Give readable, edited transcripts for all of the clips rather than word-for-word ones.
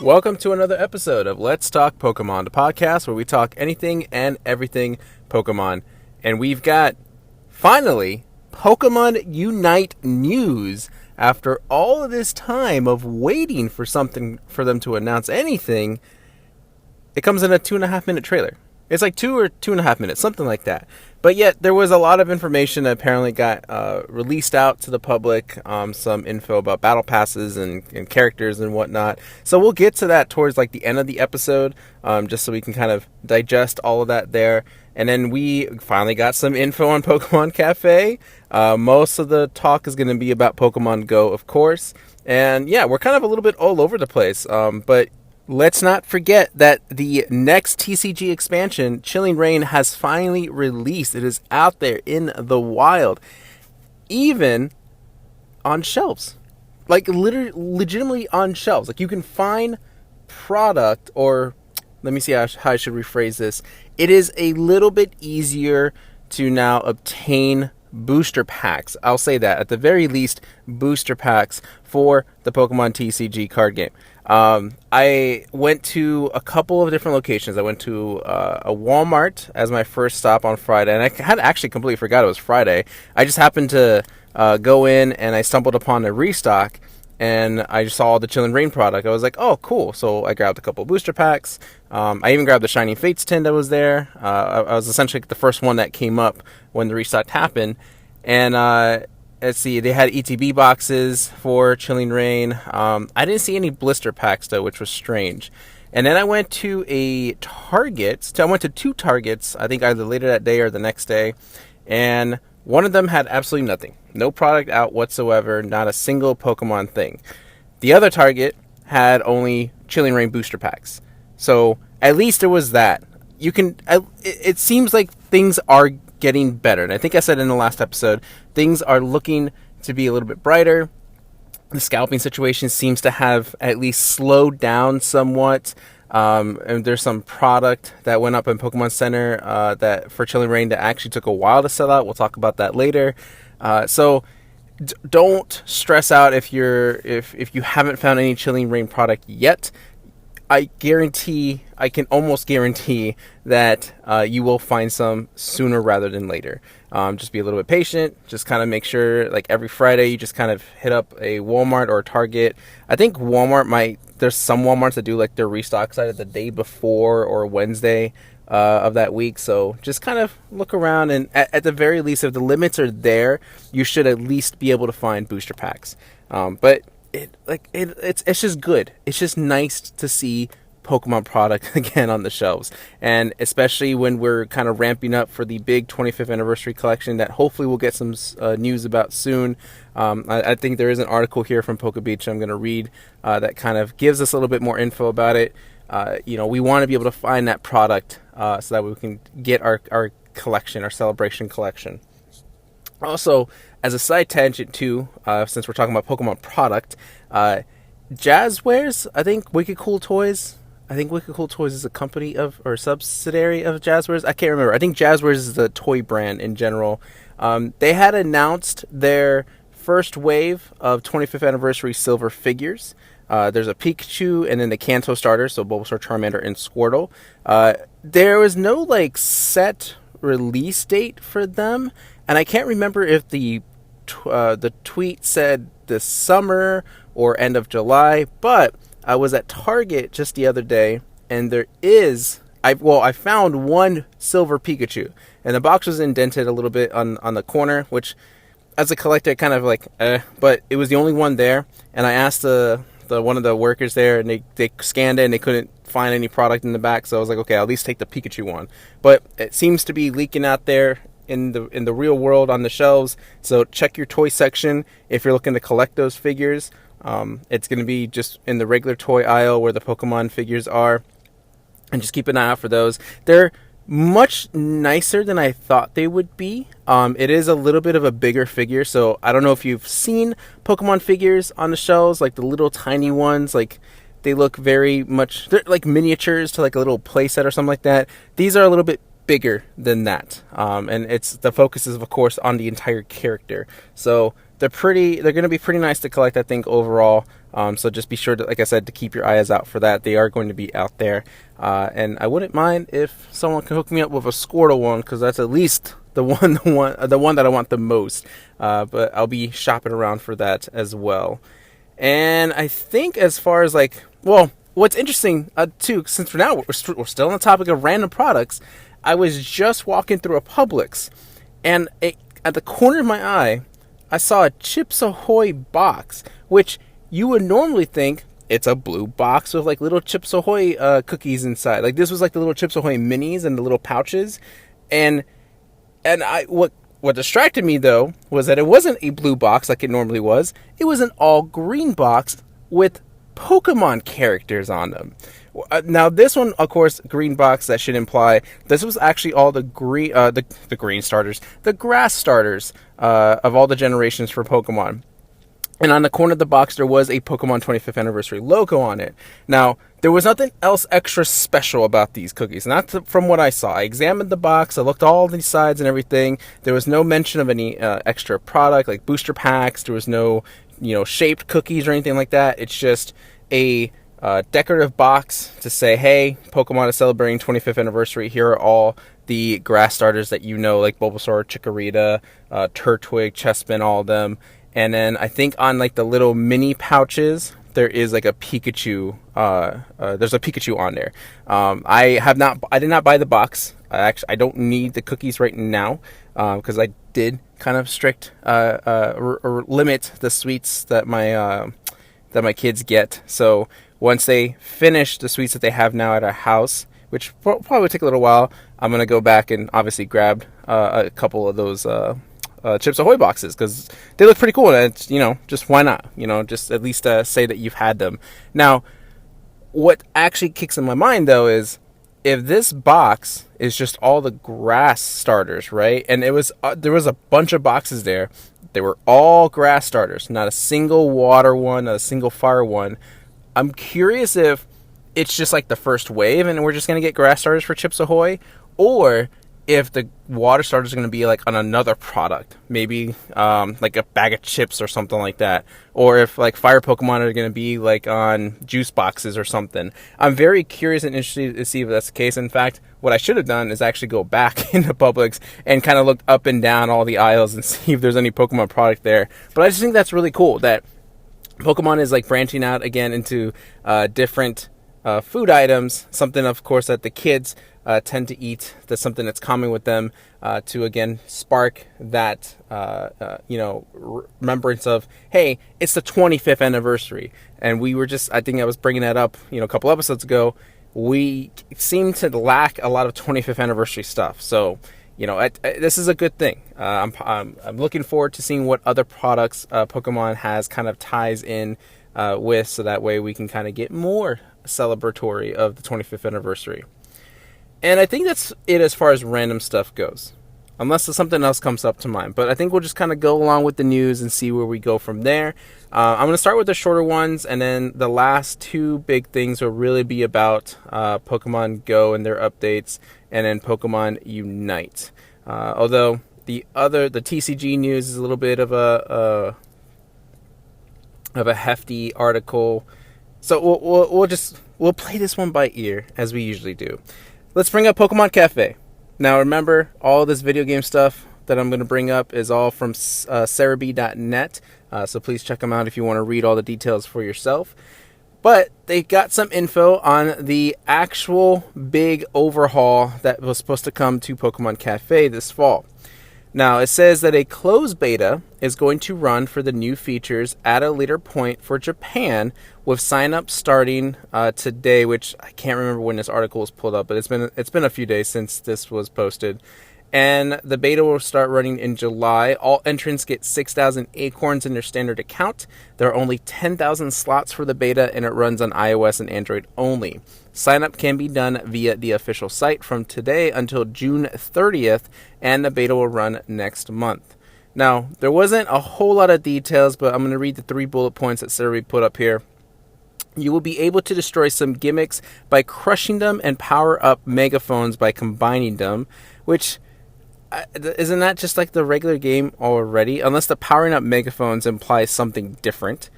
Welcome to another episode of Let's Talk Pokemon, the podcast where we talk anything and everything Pokemon. And we've got, finally, Pokémon UNITE news. After all of this time of waiting for something for them to announce anything, it comes in a 2.5 minute trailer. It's like 2 or 2.5 minutes, something like that. But yet, there was a lot of information that apparently got released out to the public. Some info about battle passes and characters and whatnot. So we'll get to that towards like the end of the episode, just so we can kind of digest all of that there. And then we finally got some info on Pokemon Cafe. Most of the talk is going to be about Pokemon Go, of course. And yeah, we're kind of a little bit all over the place. But let's not forget that the next TCG expansion, Chilling Reign, has finally released. It is out there in the wild, even on shelves, like literally, legitimately on shelves. Like you can find product, or let me see how I should rephrase this. It is a little bit easier to now obtain booster packs. I'll say that, at the very least, booster packs for the Pokemon TCG card game. I went to a couple of different locations. I went to a Walmart as my first stop on Friday, and I had actually completely forgot it was Friday. I just happened to go in, and I stumbled upon a restock, and I just saw the Chilling Reign product. I was like, oh, cool. So I grabbed a couple booster packs. I even grabbed the Shining Fates tin that was there. I was essentially the first one that came up when the restock happened. And let's see, they had ETB boxes for Chilling Reign. I didn't see any blister packs, though, which was strange. And then I went to a Target. I went to two Targets, I think either later that day or the next day. And one of them had absolutely nothing. No product out whatsoever, not a single Pokemon thing. The other Target had only Chilling Reign booster packs. So at least there was that. It seems like things are getting better. And I think I said in the last episode, things are looking to be a little bit brighter. The scalping situation seems to have at least slowed down somewhat. And there's some product that went up in Pokemon Center that for Chilling Reign that actually took a while to sell out. We'll talk about that later. So don't stress out if you haven't found any Chilling Reign product yet. I can almost guarantee that you will find some sooner rather than later. Just be a little bit patient. Just kind of make sure, like every Friday, you just kind of hit up a Walmart or a Target. I think there's some Walmarts that do like their restock site the day before or Wednesday of that week. So just kind of look around, and at the very least, if the limits are there, you should at least be able to find booster packs. But it's just good. It's just nice to see Pokemon product again on the shelves, and especially when we're kind of ramping up for the big 25th anniversary collection that hopefully we'll get some news about soon. I think there is an article here from PokeBeach I'm going to read that kind of gives us a little bit more info about it. We want to be able to find that product so that we can get our collection, our celebration collection. Also, as a side tangent too, since we're talking about Pokemon product, Jazzwares, I think Wicked Cool Toys is a company of, or subsidiary of Jazzwares. I can't remember. I think Jazzwares is the toy brand in general. They had announced their first wave of 25th anniversary silver figures. There's a Pikachu and then the Kanto starters, so Bulbasaur, Charmander, and Squirtle. There was no set release date for them, and I can't remember if the tweet said this summer or end of July, but I was at Target just the other day, and I found one silver Pikachu, and the box was indented a little bit on the corner, which as a collector kind of but it was the only one there, and I asked one of the workers there, and they scanned it and they couldn't find any product in the back, so I was like, okay, I'll at least take the Pikachu one. But it seems to be leaking out there in the real world on the shelves, so check your toy section if you're looking to collect those figures. It's going to be just in the regular toy aisle where the Pokemon figures are, and just keep an eye out for those. They're much nicer than I thought they would be. It is a little bit of a bigger figure, so I don't know if you've seen Pokemon figures on the shelves, like the little tiny ones, they look very much, they're like miniatures to like a little playset or something like that. These are a little bit bigger than that, and the focus is of course on the entire character, so they're going to be pretty nice to collect, I think, overall. So just be sure to, like I said, to keep your eyes out for that. They are going to be out there. And I wouldn't mind if someone can hook me up with a Squirtle one, because that's at least the one that I want the most. But I'll be shopping around for that as well. And I think as far as what's interesting too, since we're still on the topic of random products, I was just walking through a Publix, and at the corner of my eye, I saw a Chips Ahoy box, which you would normally think it's a blue box with like little Chips Ahoy cookies inside. Like this was like the little Chips Ahoy minis and the little pouches, and what distracted me though was that it wasn't a blue box like it normally was. It was an all green box with Pokemon characters on them. Now this one, of course, green box, that should imply this was actually all the green, the green starters, the grass starters of all the generations for Pokemon. And on the corner of the box, there was a Pokemon 25th anniversary logo on it. Now, there was nothing else extra special about these cookies, from what I saw. I examined the box, I looked all these sides and everything. There was no mention of any extra product, like booster packs. There was no, shaped cookies or anything like that. It's just a decorative box to say, hey, Pokemon is celebrating 25th anniversary. Here are all the grass starters that like Bulbasaur, Chikorita, Turtwig, Chespin, all of them. And then I think on like the little mini pouches, there is like a Pikachu. There's a Pikachu on there. I did not buy the box. I don't need the cookies right now because I did kind of strict limit the sweets that my kids get. So once they finish the sweets that they have now at our house, which probably take a little while, I'm gonna go back and obviously grab a couple of those Chips Ahoy boxes, because they look pretty cool, and it's, just why not, just at least say that you've had them. Now, what actually kicks in my mind though is, if this box is just all the grass starters, right, and there was a bunch of boxes there, they were all grass starters, not a single water one, not a single fire one. I'm curious if it's just like the first wave and we're just going to get grass starters for Chips Ahoy, or if the water starters are going to be like on another product, maybe like a bag of chips or something like that, or if like fire Pokemon are going to be like on juice boxes or something. I'm very curious and interested to see if that's the case. In fact, what I should have done is actually go back into Publix and kind of look up and down all the aisles and see if there's any Pokemon product there. But I just think that's really cool that Pokemon is like branching out again into different food items, something of course that the kids tend to eat. That's something that's common with them, to again spark that remembrance of, hey, it's the 25th anniversary. And we were I think I was bringing that up a couple episodes ago. We seem to lack a lot of 25th anniversary stuff, so this is a good thing. I'm looking forward to seeing what other products Pokemon has kind of ties in with, so that way we can kind of get more celebratory of the 25th anniversary. And I think that's it as far as random stuff goes, unless something else comes up to mind. But I think we'll just kind of go along with the news and see where we go from there. I'm going to start with the shorter ones, and then the last two big things will really be about Pokemon Go and their updates, and then Pokemon Unite. Although the TCG news is a little bit of a hefty article, so we'll play this one by ear as we usually do. Let's bring up Pokemon Cafe. Now remember, all this video game stuff that I'm going to bring up is all from Cerebi.net, so please check them out if you want to read all the details for yourself. But they got some info on the actual big overhaul that was supposed to come to Pokemon Cafe this fall. Now, it says that a closed beta is going to run for the new features at a later point for Japan, with sign-up starting today, which I can't remember when this article was pulled up, but it's been a few days since this was posted. And the beta will start running in July. All entrants get 6,000 acorns in their standard account. There are only 10,000 slots for the beta, and it runs on iOS and Android only. Sign-up can be done via the official site from today until June 30th, and the beta will run next month. Now, there wasn't a whole lot of details, but I'm going to read the 3 bullet points that Cerebi put up here. You will be able to destroy some gimmicks by crushing them and power up megaphones by combining them, which... isn't that just like the regular game already? Unless the powering up megaphones implies something different.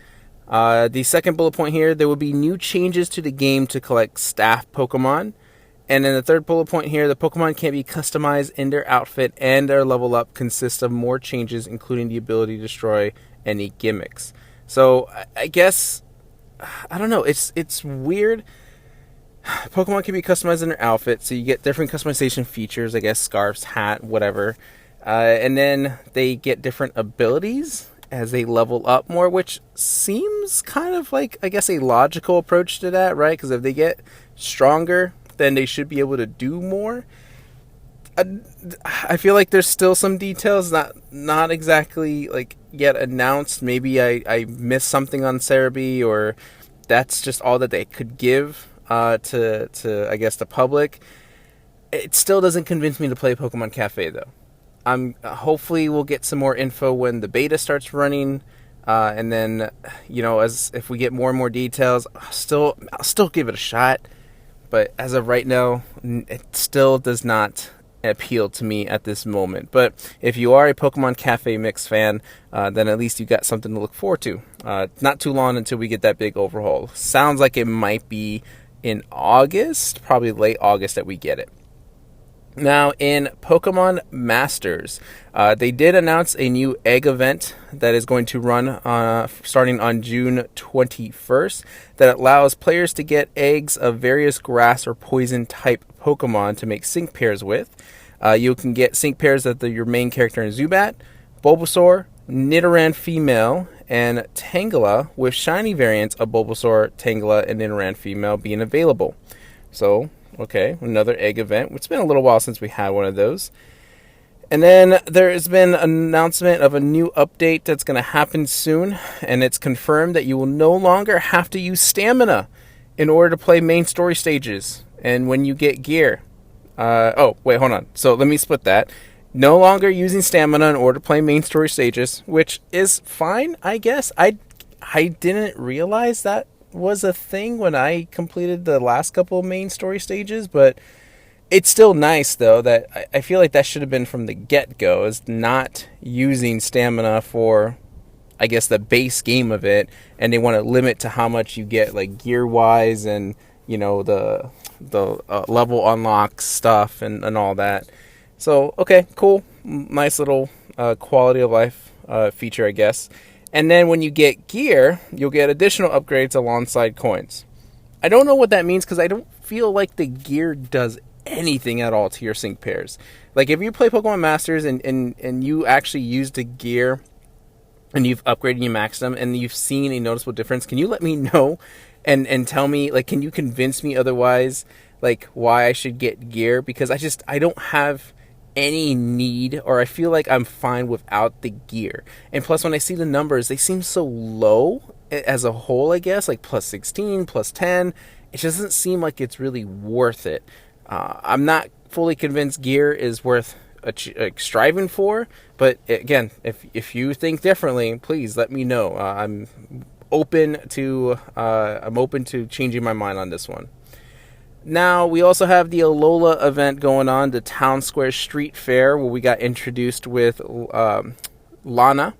The second bullet point here, there will be new changes to the game to collect staff Pokemon. And then the third bullet point here, the Pokemon can be customized in their outfit and their level up consists of more changes, including the ability to destroy any gimmicks. So I guess, I don't know, it's weird. Pokemon can be customized in their outfit, so you get different customization features, I guess, scarves, hat, whatever. And then they get different abilities as they level up more, which seems kind of like, I guess, a logical approach to that, right? Because if they get stronger, then they should be able to do more. I feel like there's still some details not exactly like yet announced. Maybe I missed something on Cerebi, or that's just all that they could give to I guess the public. It still doesn't convince me to play Pokemon Cafe though. Hopefully we'll get some more info when the beta starts running, and then as if we get more and more details, I'll still give it a shot. But as of right now, it still does not appeal to me at this moment. But if you are a Pokemon Cafe Mix fan, then at least you got something to look forward to. Not too long until we get that big overhaul. Sounds like it might be in August, probably late August that we get it. Now, in Pokemon Masters, they did announce a new egg event that is going to run starting on June 21st that allows players to get eggs of various grass or poison type Pokemon to make sync pairs with. You can get sync pairs of your main character in Zubat, Bulbasaur, Nidoran female, and Tangela, with shiny variants of Bulbasaur, Tangela, and Nidoran female being available. So, okay, another egg event. It's been a little while since we had one of those. And then there has been an announcement of a new update that's going to happen soon, and it's confirmed that you will no longer have to use stamina in order to play main story stages. And when you get gear, hold on. So let me split that. No longer using stamina in order to play main story stages, which is fine, I guess. I didn't realize that was a thing when I completed the last couple of main story stages, but it's still nice though that I feel like that should have been from the get-go, is not using stamina for, I guess, the base game of it, and they want to limit to how much you get like gear wise and the level unlock stuff and all that. So okay, cool, nice little quality of life feature, I guess. And then when you get gear, you'll get additional upgrades alongside coins. I don't know what that means because I don't feel like the gear does anything at all to your sync pairs. Like if you play Pokemon Masters and you actually use the gear and you've upgraded, you maxed them, and you've seen a noticeable difference, can you let me know and tell me, like, can you convince me otherwise, like, why I should get gear? Because I don't have any need, or I feel like I'm fine without the gear. And plus, when I see the numbers, they seem so low as a whole, I guess, like plus 16, plus 10. It doesn't seem like it's really worth it. I'm not fully convinced gear is worth striving for, but again, if you think differently, please let me know. I'm open to changing my mind on this one. Now, we also have the Alola event going on, the Town Square Street Fair, where we got introduced with Lana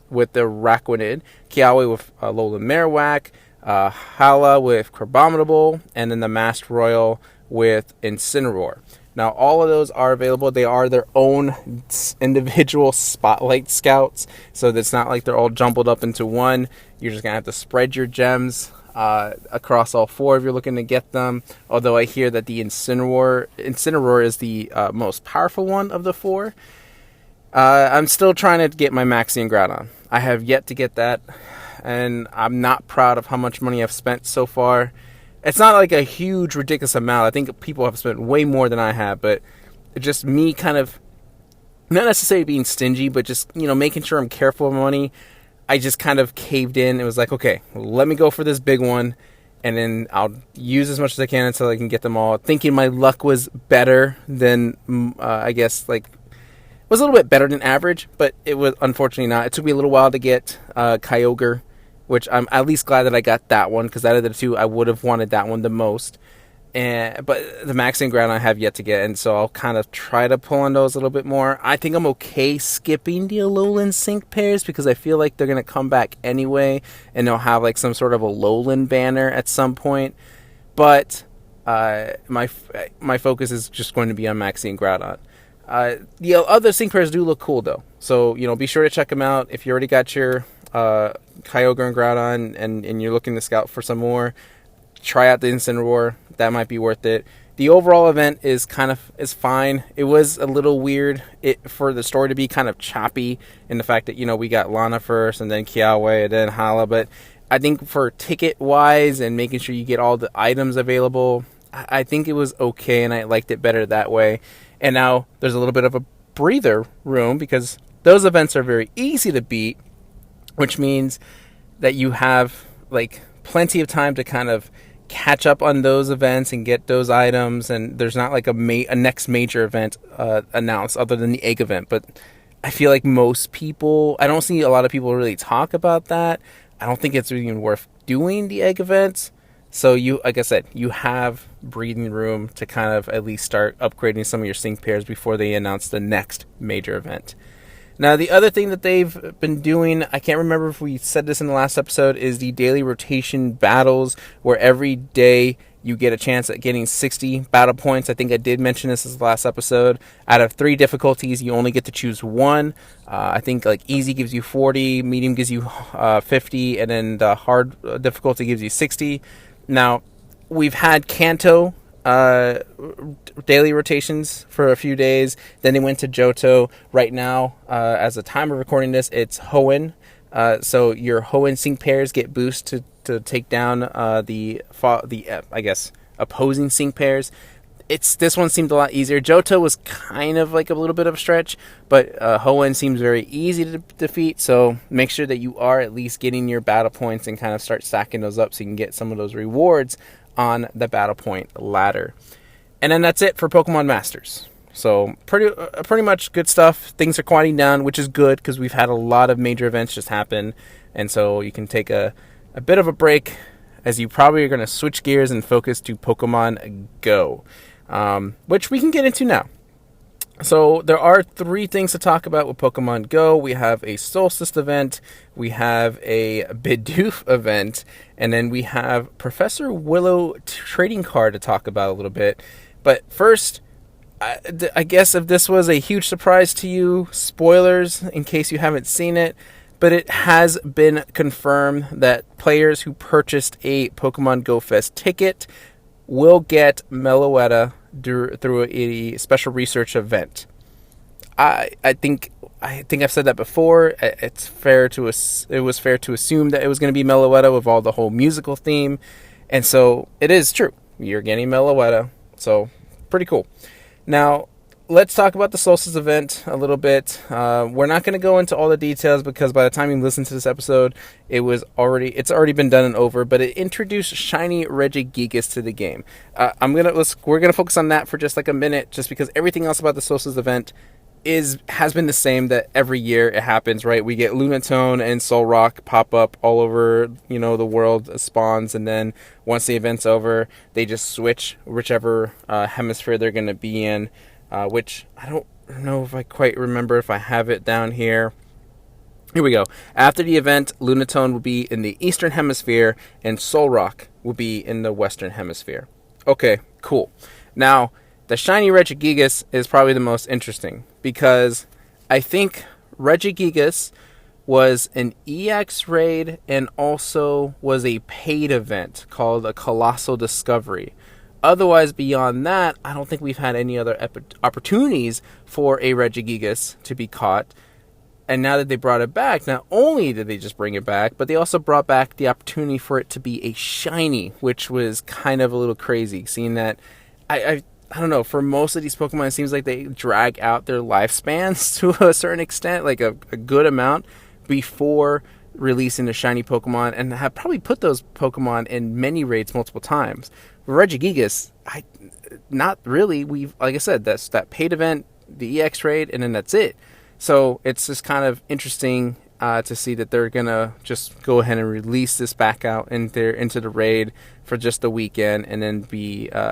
with the Araquanid, Kiawe with Alola Marowak, Hala with Crabominable, and then the Masked Royal with Incineroar. Now, all of those are available. They are their own individual Spotlight Scouts, so it's not like they're all jumbled up into one. You're just going to have to spread your gems across all four if you're looking to get them. Although I hear that the Incineroar is the most powerful one of the four. I'm still trying to get my Maxi and Groudon. I have yet to get that, and I'm not proud of how much money I've spent so far. It's not like a huge, ridiculous amount. I think people have spent way more than I have, but it's just me kind of, not necessarily being stingy, but just, making sure I'm careful with money. I just kind of caved in. It was like, okay, let me go for this big one, and then I'll use as much as I can until I can get them all. Thinking my luck was better than, I guess, like, was a little bit better than average, but it was unfortunately not. It took me a little while to get Kyogre, which I'm at least glad that I got that one, because out of the two, I would have wanted that one the most. But the Maxing Ground I have yet to get, and so I'll kind of try to pull on those a little bit more. I think I'm okay skipping the Alolan sync pairs because I feel like they're going to come back anyway, and they'll have like some sort of a Alolan banner at some point. But my focus is just going to be on Maxing Groudon. The other sync pairs do look cool though, so be sure to check them out. If you already got your Kyogre and Groudon and you're looking to scout for some more, try out the Incineroar. That might be worth it. The overall event is fine. It was a little weird for the story to be kind of choppy in the fact that we got Lana first and then Kiawe and then Hala, but I think for ticket wise and making sure you get all the items available, I think it was okay, and I liked it better that way. And now there's a little bit of a breather room because those events are very easy to beat, which means that you have like plenty of time to kind of catch up on those events and get those items, and there's not like a next major event announced other than the egg event. But I feel like I don't see a lot of people really talk about that. I don't think it's even worth doing the egg events. So like I said, you have breathing room to kind of at least start upgrading some of your sync pairs before they announce the next major event. Now, the other thing that they've been doing, I can't remember if we said this in the last episode, is the daily rotation battles, where every day you get a chance at getting 60 battle points. I think I did mention this as the last episode. Out of 3 difficulties, you only get to choose one. I think like easy gives you 40, medium gives you 50, and then the hard difficulty gives you 60. Now, we've had Kanto daily rotations for a few days. Then they went to Johto. Right now, as the time of recording this, it's Hoenn. So your Hoenn sync pairs get boost to take down the I guess opposing sync pairs. This one seemed a lot easier. Johto was kind of like a little bit of a stretch, but Hoenn seems very easy to defeat. So make sure that you are at least getting your battle points and kind of start stacking those up so you can get some of those rewards on the battle point ladder. And then that's it for Pokemon Masters. So pretty much good stuff. Things are quieting down, which is good because we've had a lot of major events just happen, and so you can take a bit of a break as you probably are going to switch gears and focus to Pokemon Go, which we can get into now. So there are 3 things to talk about with Pokemon Go. We have a Solstice event, we have a Bidoof event, and then we have Professor Willow trading card to talk about a little bit. But first, I guess if this was a huge surprise to you, spoilers in case you haven't seen it, but it has been confirmed that players who purchased a Pokemon Go Fest ticket will get Meloetta through a special research event. I think I've said that before. It was fair to assume that it was going to be Meloetta with all the whole musical theme, and so it is true. You're getting Meloetta, so pretty cool. Now, let's talk about the Solstice event a little bit. We're not going to go into all the details because by the time you listen to this episode, it's already been done and over. But it introduced Shiny Regigigas to the game. We're gonna focus on that for just like a minute, just because everything else about the Solstice event has been the same. That every year it happens, right? We get Lunatone and Solrock pop up all over the world, spawns, and then once the event's over, they just switch whichever hemisphere they're going to be in. Which I don't know if I quite remember if I have it down here. Here we go. After the event, Lunatone will be in the Eastern Hemisphere and Solrock will be in the Western Hemisphere. Okay, cool. Now, the Shiny Regigigas is probably the most interesting because I think Regigigas was an EX raid and also was a paid event called a Colossal Discovery. Otherwise, beyond that, I don't think we've had any other opportunities for a Regigigas to be caught. And now that they brought it back, not only did they just bring it back, but they also brought back the opportunity for it to be a shiny, which was kind of a little crazy. Seeing that, I don't know, for most of these Pokemon, it seems like they drag out their lifespans to a certain extent, like a good amount, before releasing the shiny Pokemon, and have probably put those Pokemon in many raids multiple times. Regigigas, not really. Like I said, that's that paid event, the EX raid, and then that's it. So it's just kind of interesting to see that they're gonna just go ahead and release this back out into the raid for just the weekend, and then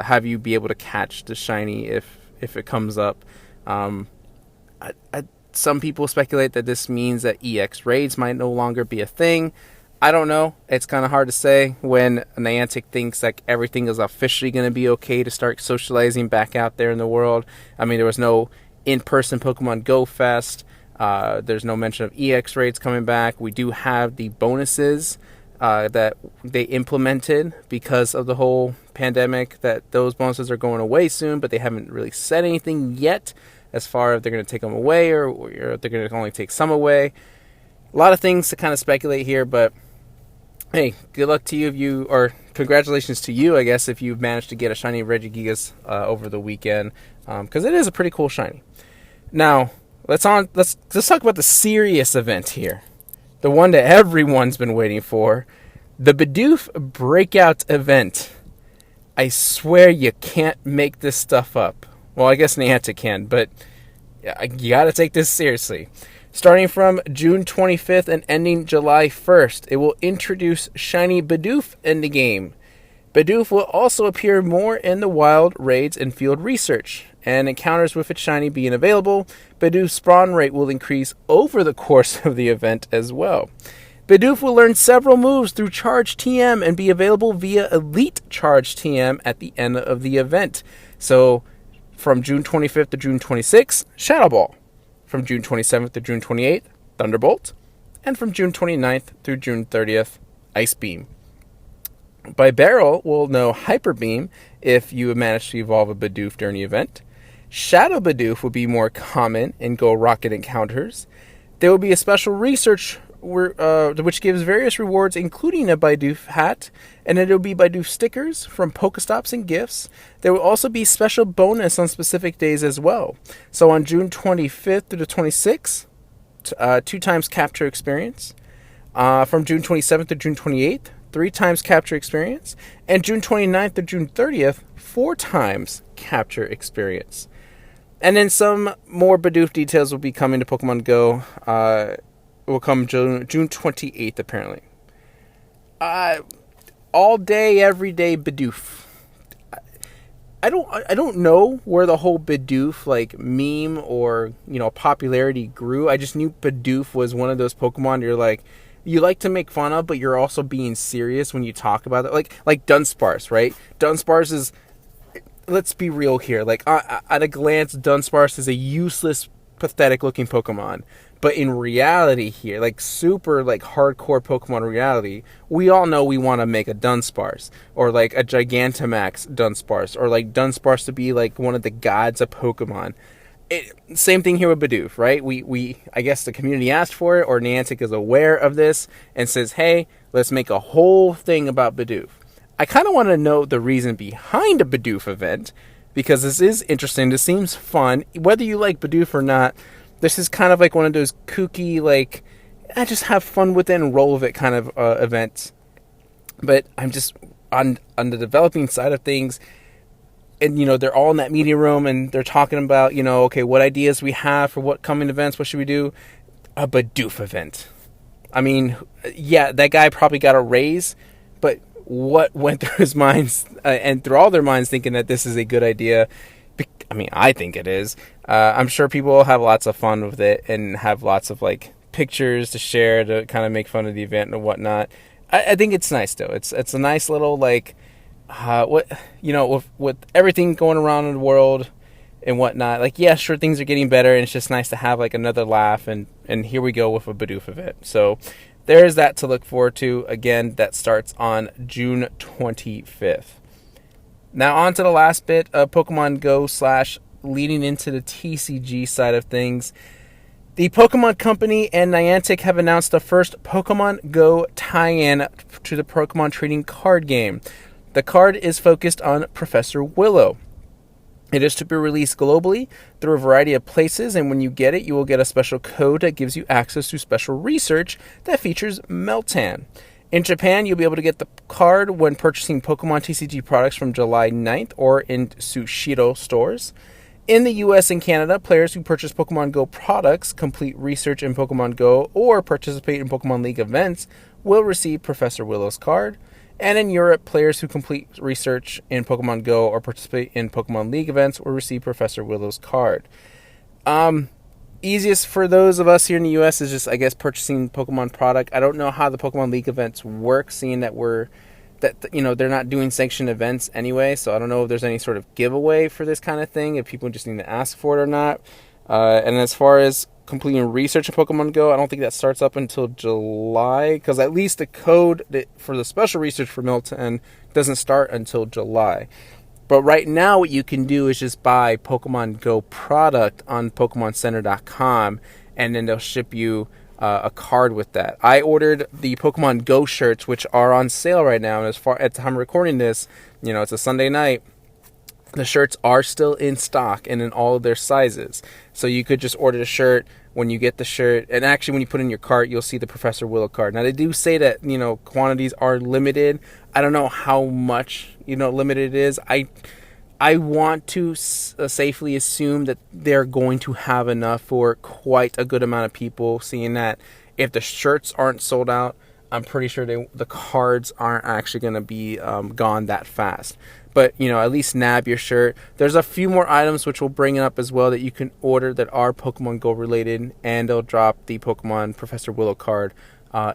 have you be able to catch the shiny if it comes up. Some people speculate that this means that EX raids might no longer be a thing. I don't know. It's kind of hard to say when Niantic thinks like everything is officially going to be okay to start socializing back out there in the world. I mean, there was no in-person Pokemon Go Fest. There's no mention of EX raids coming back. We do have the bonuses that they implemented because of the whole pandemic, that those bonuses are going away soon, but they haven't really said anything yet as far as they're going to take them away or they're going to only take some away. A lot of things to kind of speculate here, but hey, good luck to you or congratulations to you, I guess, if you've managed to get a shiny Regigigas over the weekend, because it is a pretty cool shiny. Now, let's talk about the serious event here, the one that everyone's been waiting for, the Bidoof Breakout event. I swear you can't make this stuff up. Well, I guess Niantic can, but you got to take this seriously. Starting from June 25th and ending July 1st, it will introduce shiny Bidoof in the game. Bidoof will also appear more in the wild, raids, and field research, and encounters with its shiny being available. Bidoof's spawn rate will increase over the course of the event as well. Bidoof will learn several moves through Charge TM and be available via Elite Charge TM at the end of the event. So, from June 25th to June 26th, Shadow Ball. From June 27th to June 28th, Thunderbolt. And from June 29th through June 30th, Ice Beam. By Barrel will know Hyper Beam if you manage to evolve a Bidoof during the event. Shadow Bidoof will be more common in Go Rocket encounters. There will be a special research which gives various rewards, including a Bidoof hat, and then there will be Bidoof stickers from Pokestops and gifts. There will also be special bonus on specific days as well. So on June 25th through the 26th, 2 times capture experience. From June 27th to June 28th, 3 times capture experience. And June 29th to June 30th, 4 times capture experience. And then some more Bidoof details will be coming to Pokemon Go. Will come June 28th, apparently. All day, every day Bidoof. I don't know where the whole Bidoof like meme or popularity grew. I just knew Bidoof was one of those Pokemon you like to make fun of, but you're also being serious when you talk about it. Like Dunsparce, right? Dunsparce is, let's be real here. Like at a glance, Dunsparce is a useless, pathetic looking Pokemon. But in reality here, like super like hardcore Pokemon reality, we all know we want to make a Dunsparce or like a Gigantamax Dunsparce or like Dunsparce to be like one of the gods of Pokemon. Same thing here with Bidoof, right? We I guess the community asked for it, or Niantic is aware of this and says, hey, let's make a whole thing about Bidoof. I kind of want to know the reason behind a Bidoof event, because this is interesting. This seems fun. Whether you like Bidoof or not, this is kind of like one of those kooky, like, I just have fun with it and roll with it kind of events. But I'm just, on the developing side of things, and, they're all in that media room, and they're talking about, okay, what ideas we have for what coming events, what should we do? A Bidoof event. I mean, yeah, that guy probably got a raise, but what went through his minds, and through all their minds, thinking that this is a good idea? I mean, I think it is. I'm sure people will have lots of fun with it and have lots of like pictures to share to kind of make fun of the event and whatnot. I think it's nice though. It's a nice little like with everything going around in the world and whatnot. Like, yeah, sure, things are getting better, and it's just nice to have like another laugh. And here we go with a Bidoof event. So there is that to look forward to. Again, that starts on June 25th. Now on to the last bit of Pokemon Go / leading into the TCG side of things. The Pokemon Company and Niantic have announced the first Pokemon Go tie-in to the Pokemon trading card game. The card is focused on Professor Willow. It is to be released globally through a variety of places, and when you get it, you will get a special code that gives you access to special research that features Meltan. In Japan, you'll be able to get the card when purchasing Pokemon TCG products from July 9th or in Sushiro stores. In the US and Canada, players who purchase Pokemon Go products, complete research in Pokemon Go, or participate in Pokemon League events will receive Professor Willow's card. And in Europe, players who complete research in Pokemon Go or participate in Pokemon League events will receive Professor Willow's card. Easiest for those of us here in the US is just, I guess, purchasing Pokemon product. I don't know how the Pokemon League events work, seeing that they're not doing sanctioned events anyway, so I don't know if there's any sort of giveaway for this kind of thing, if people just need to ask for it or not. And as far as completing research in Pokemon Go, I don't think that starts up until July, because at least the code for the special research for Milton doesn't start until July. But right now what you can do is just buy Pokemon Go product on PokemonCenter.com, and then they'll ship you a card with that. I ordered the Pokemon Go shirts, which are on sale right now, and as far at the time of recording this, it's a Sunday night. The shirts are still in stock and in all of their sizes. So you could just order the shirt. When you get the shirt, and actually when you put in your cart, you'll see the Professor Willow card. Now they do say that, quantities are limited. I don't know how much, limited it is. I want to safely assume that they're going to have enough for quite a good amount of people, seeing that if the shirts aren't sold out, I'm pretty sure the cards aren't actually going to be gone that fast. But, at least nab your shirt. There's a few more items which we'll bring up as well that you can order that are Pokemon Go related, and they'll drop the Pokemon Professor Willow card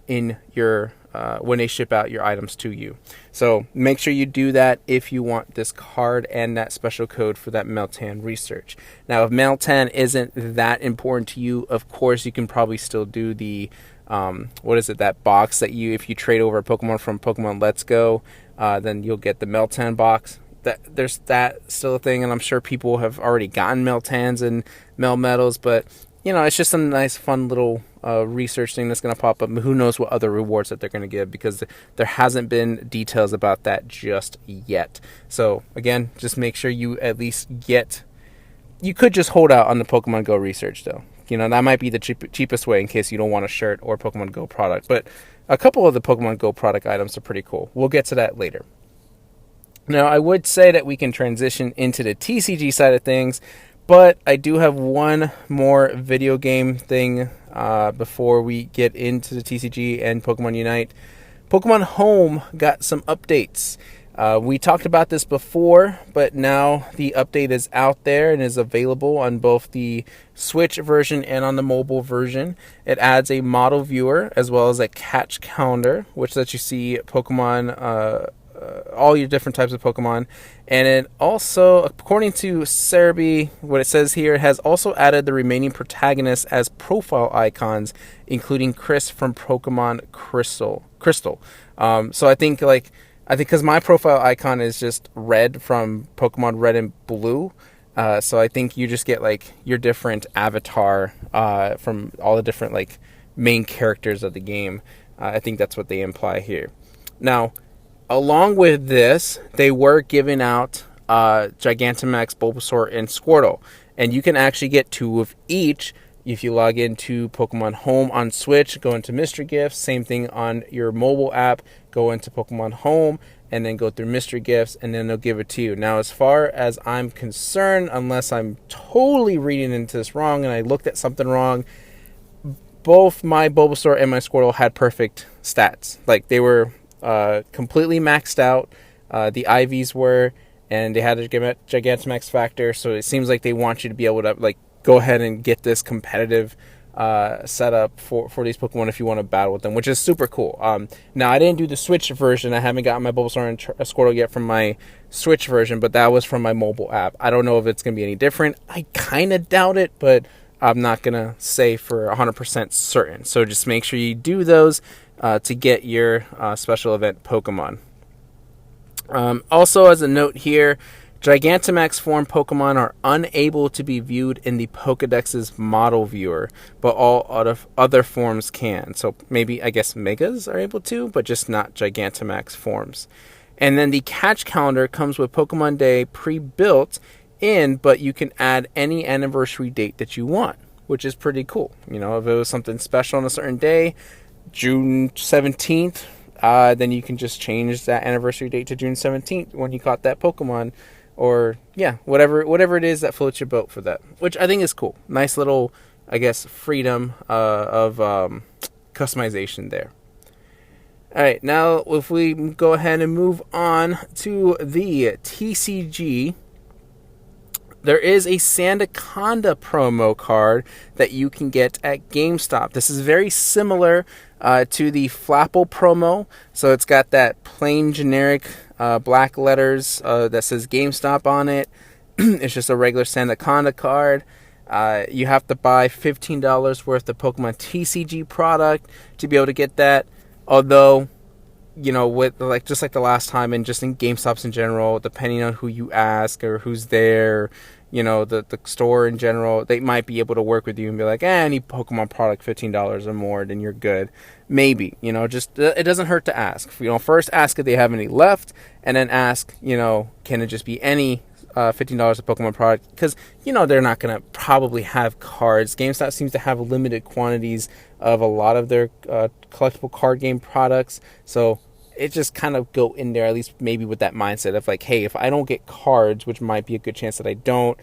in your when they ship out your items to you. So make sure you do that if you want this card and that special code for that Meltan research. Now, if Meltan isn't that important to you, of course you can probably still do the that box that if you trade over a Pokemon from Pokemon Let's Go, then you'll get the Meltan box. There's that still a thing, and I'm sure people have already gotten Meltans and Melmetals, but it's just a nice fun little research thing that's going to pop up. Who knows what other rewards that they're going to give, because there hasn't been details about that just yet. So again, just make sure you at least you could just hold out on the Pokemon Go research though. That might be the cheapest way in case you don't want a shirt or Pokemon Go product. But a couple of the Pokemon Go product items are pretty cool. We'll get to that later. Now, I would say that we can transition into the TCG side of things, but I do have one more video game thing before we get into the TCG and Pokemon Unite. Pokemon Home got some updates. We talked about this before, but now the update is out there and is available on both the Switch version and on the mobile version. It adds a model viewer as well as a catch counter, which lets you see Pokemon, all your different types of Pokemon. And it also, according to Cerebi, what it says here, has also added the remaining protagonists as profile icons, including Chris from Pokemon Crystal. So I think because my profile icon is just red from Pokemon Red and Blue, so I think you just get your different avatar from all the different main characters of the game. I think that's what they imply here. Now, along with this, they were giving out Gigantamax, Bulbasaur, and Squirtle, and you can actually get 2 of each. If you log into Pokemon Home on Switch, go into Mystery Gifts. Same thing on your mobile app. Go into Pokemon Home and then go through Mystery Gifts, and then they'll give it to you. Now, as far as I'm concerned, unless I'm totally reading into this wrong and I looked at something wrong, both my Bulbasaur and my Squirtle had perfect stats. They were completely maxed out. The IVs were, and they had a Gigantamax factor, so it seems like they want you to be able to go ahead and get this competitive setup for these Pokemon if you want to battle with them, which is super cool. Now, I didn't do the Switch version. I haven't gotten my Bulbasaur and Squirtle yet from my Switch version, but that was from my mobile app. I don't know if it's going to be any different. I kind of doubt it, but I'm not going to say for 100% certain. So just make sure you do those to get your special event Pokemon. Also, as a note here, Gigantamax form Pokemon are unable to be viewed in the Pokedex's model viewer, but all other forms can. So maybe, I guess, Megas are able to, but just not Gigantamax forms. And then the catch calendar comes with Pokemon Day pre-built in, but you can add any anniversary date that you want, which is pretty cool. If it was something special on a certain day, June 17th, then you can just change that anniversary date to June 17th when you caught that Pokemon. or yeah, whatever it is that floats your boat for that, which I think is cool. Nice little, I guess, freedom of customization there. All right, now if we go ahead and move on to the TCG, there is a Sandaconda promo card that you can get at GameStop. This is very similar to the Flapple promo. So it's got that plain generic black letters that says GameStop on it. It's just a regular Sandaconda card. You have to buy $15 worth of Pokemon TCG product to be able to get that. Although, you know, with just like the last time, and just in GameStops in general, depending on who you ask or who's there, you know, the store in general, they might be able to work with you and be like, I need Pokemon product $15 or more, then you're good. Maybe, you know, just it doesn't hurt to ask. You know, first ask if they have any left, and then ask, you know, can it just be any $15 of Pokemon product? Because, you know, they're not going to probably have cards. GameStop seems to have limited quantities of a lot of their collectible card game products, so it just kind of go in there, at least maybe with that mindset of like, hey, if I don't get cards, which might be a good chance that I don't,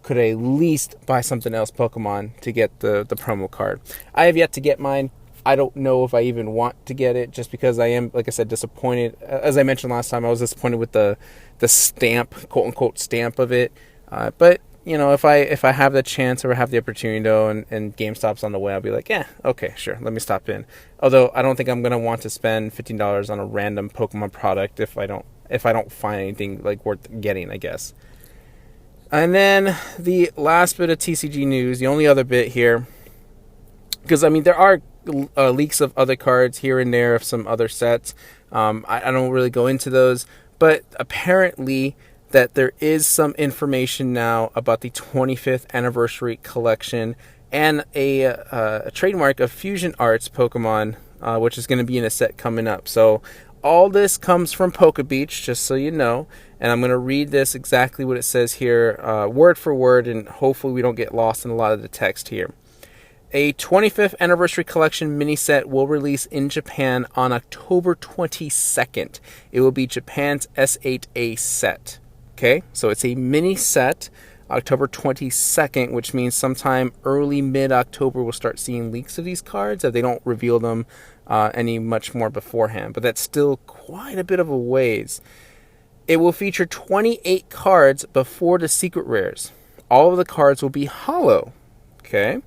could I at least buy something else Pokemon to get the promo card? I have yet to get mine. I don't know if I even want to get it, just because I am, like I said, disappointed. As I mentioned last time, I was disappointed with the stamp, quote unquote stamp of it. But you know, if I have the chance or have the opportunity though, and GameStop's on the way, I'll be like, yeah, okay, sure, let me stop in. Although I don't think I'm gonna want to spend $15 on a random Pokemon product if I don't find anything like worth getting, I guess. And then the last bit of TCG news, the only other bit here, because I mean there are leaks of other cards here and there of some other sets. I don't really go into those, but apparently that there is some information now about the 25th anniversary collection and a trademark of Fusion Arts Pokemon, which is going to be in a set coming up. So all this comes from PokeBeach, just so you know, and I'm going to read this exactly what it says here, word for word, and hopefully we don't get lost in a lot of the text here. A 25th anniversary collection mini set will release in Japan on October 22nd. It will be Japan's S8A set. Okay, so it's a mini set, October 22nd, which means sometime early mid-October we'll start seeing leaks of these cards if they don't reveal them any much more beforehand. But that's still quite a bit of a ways. It will feature 28 cards before the secret rares. All of the cards will be hollow. Okay,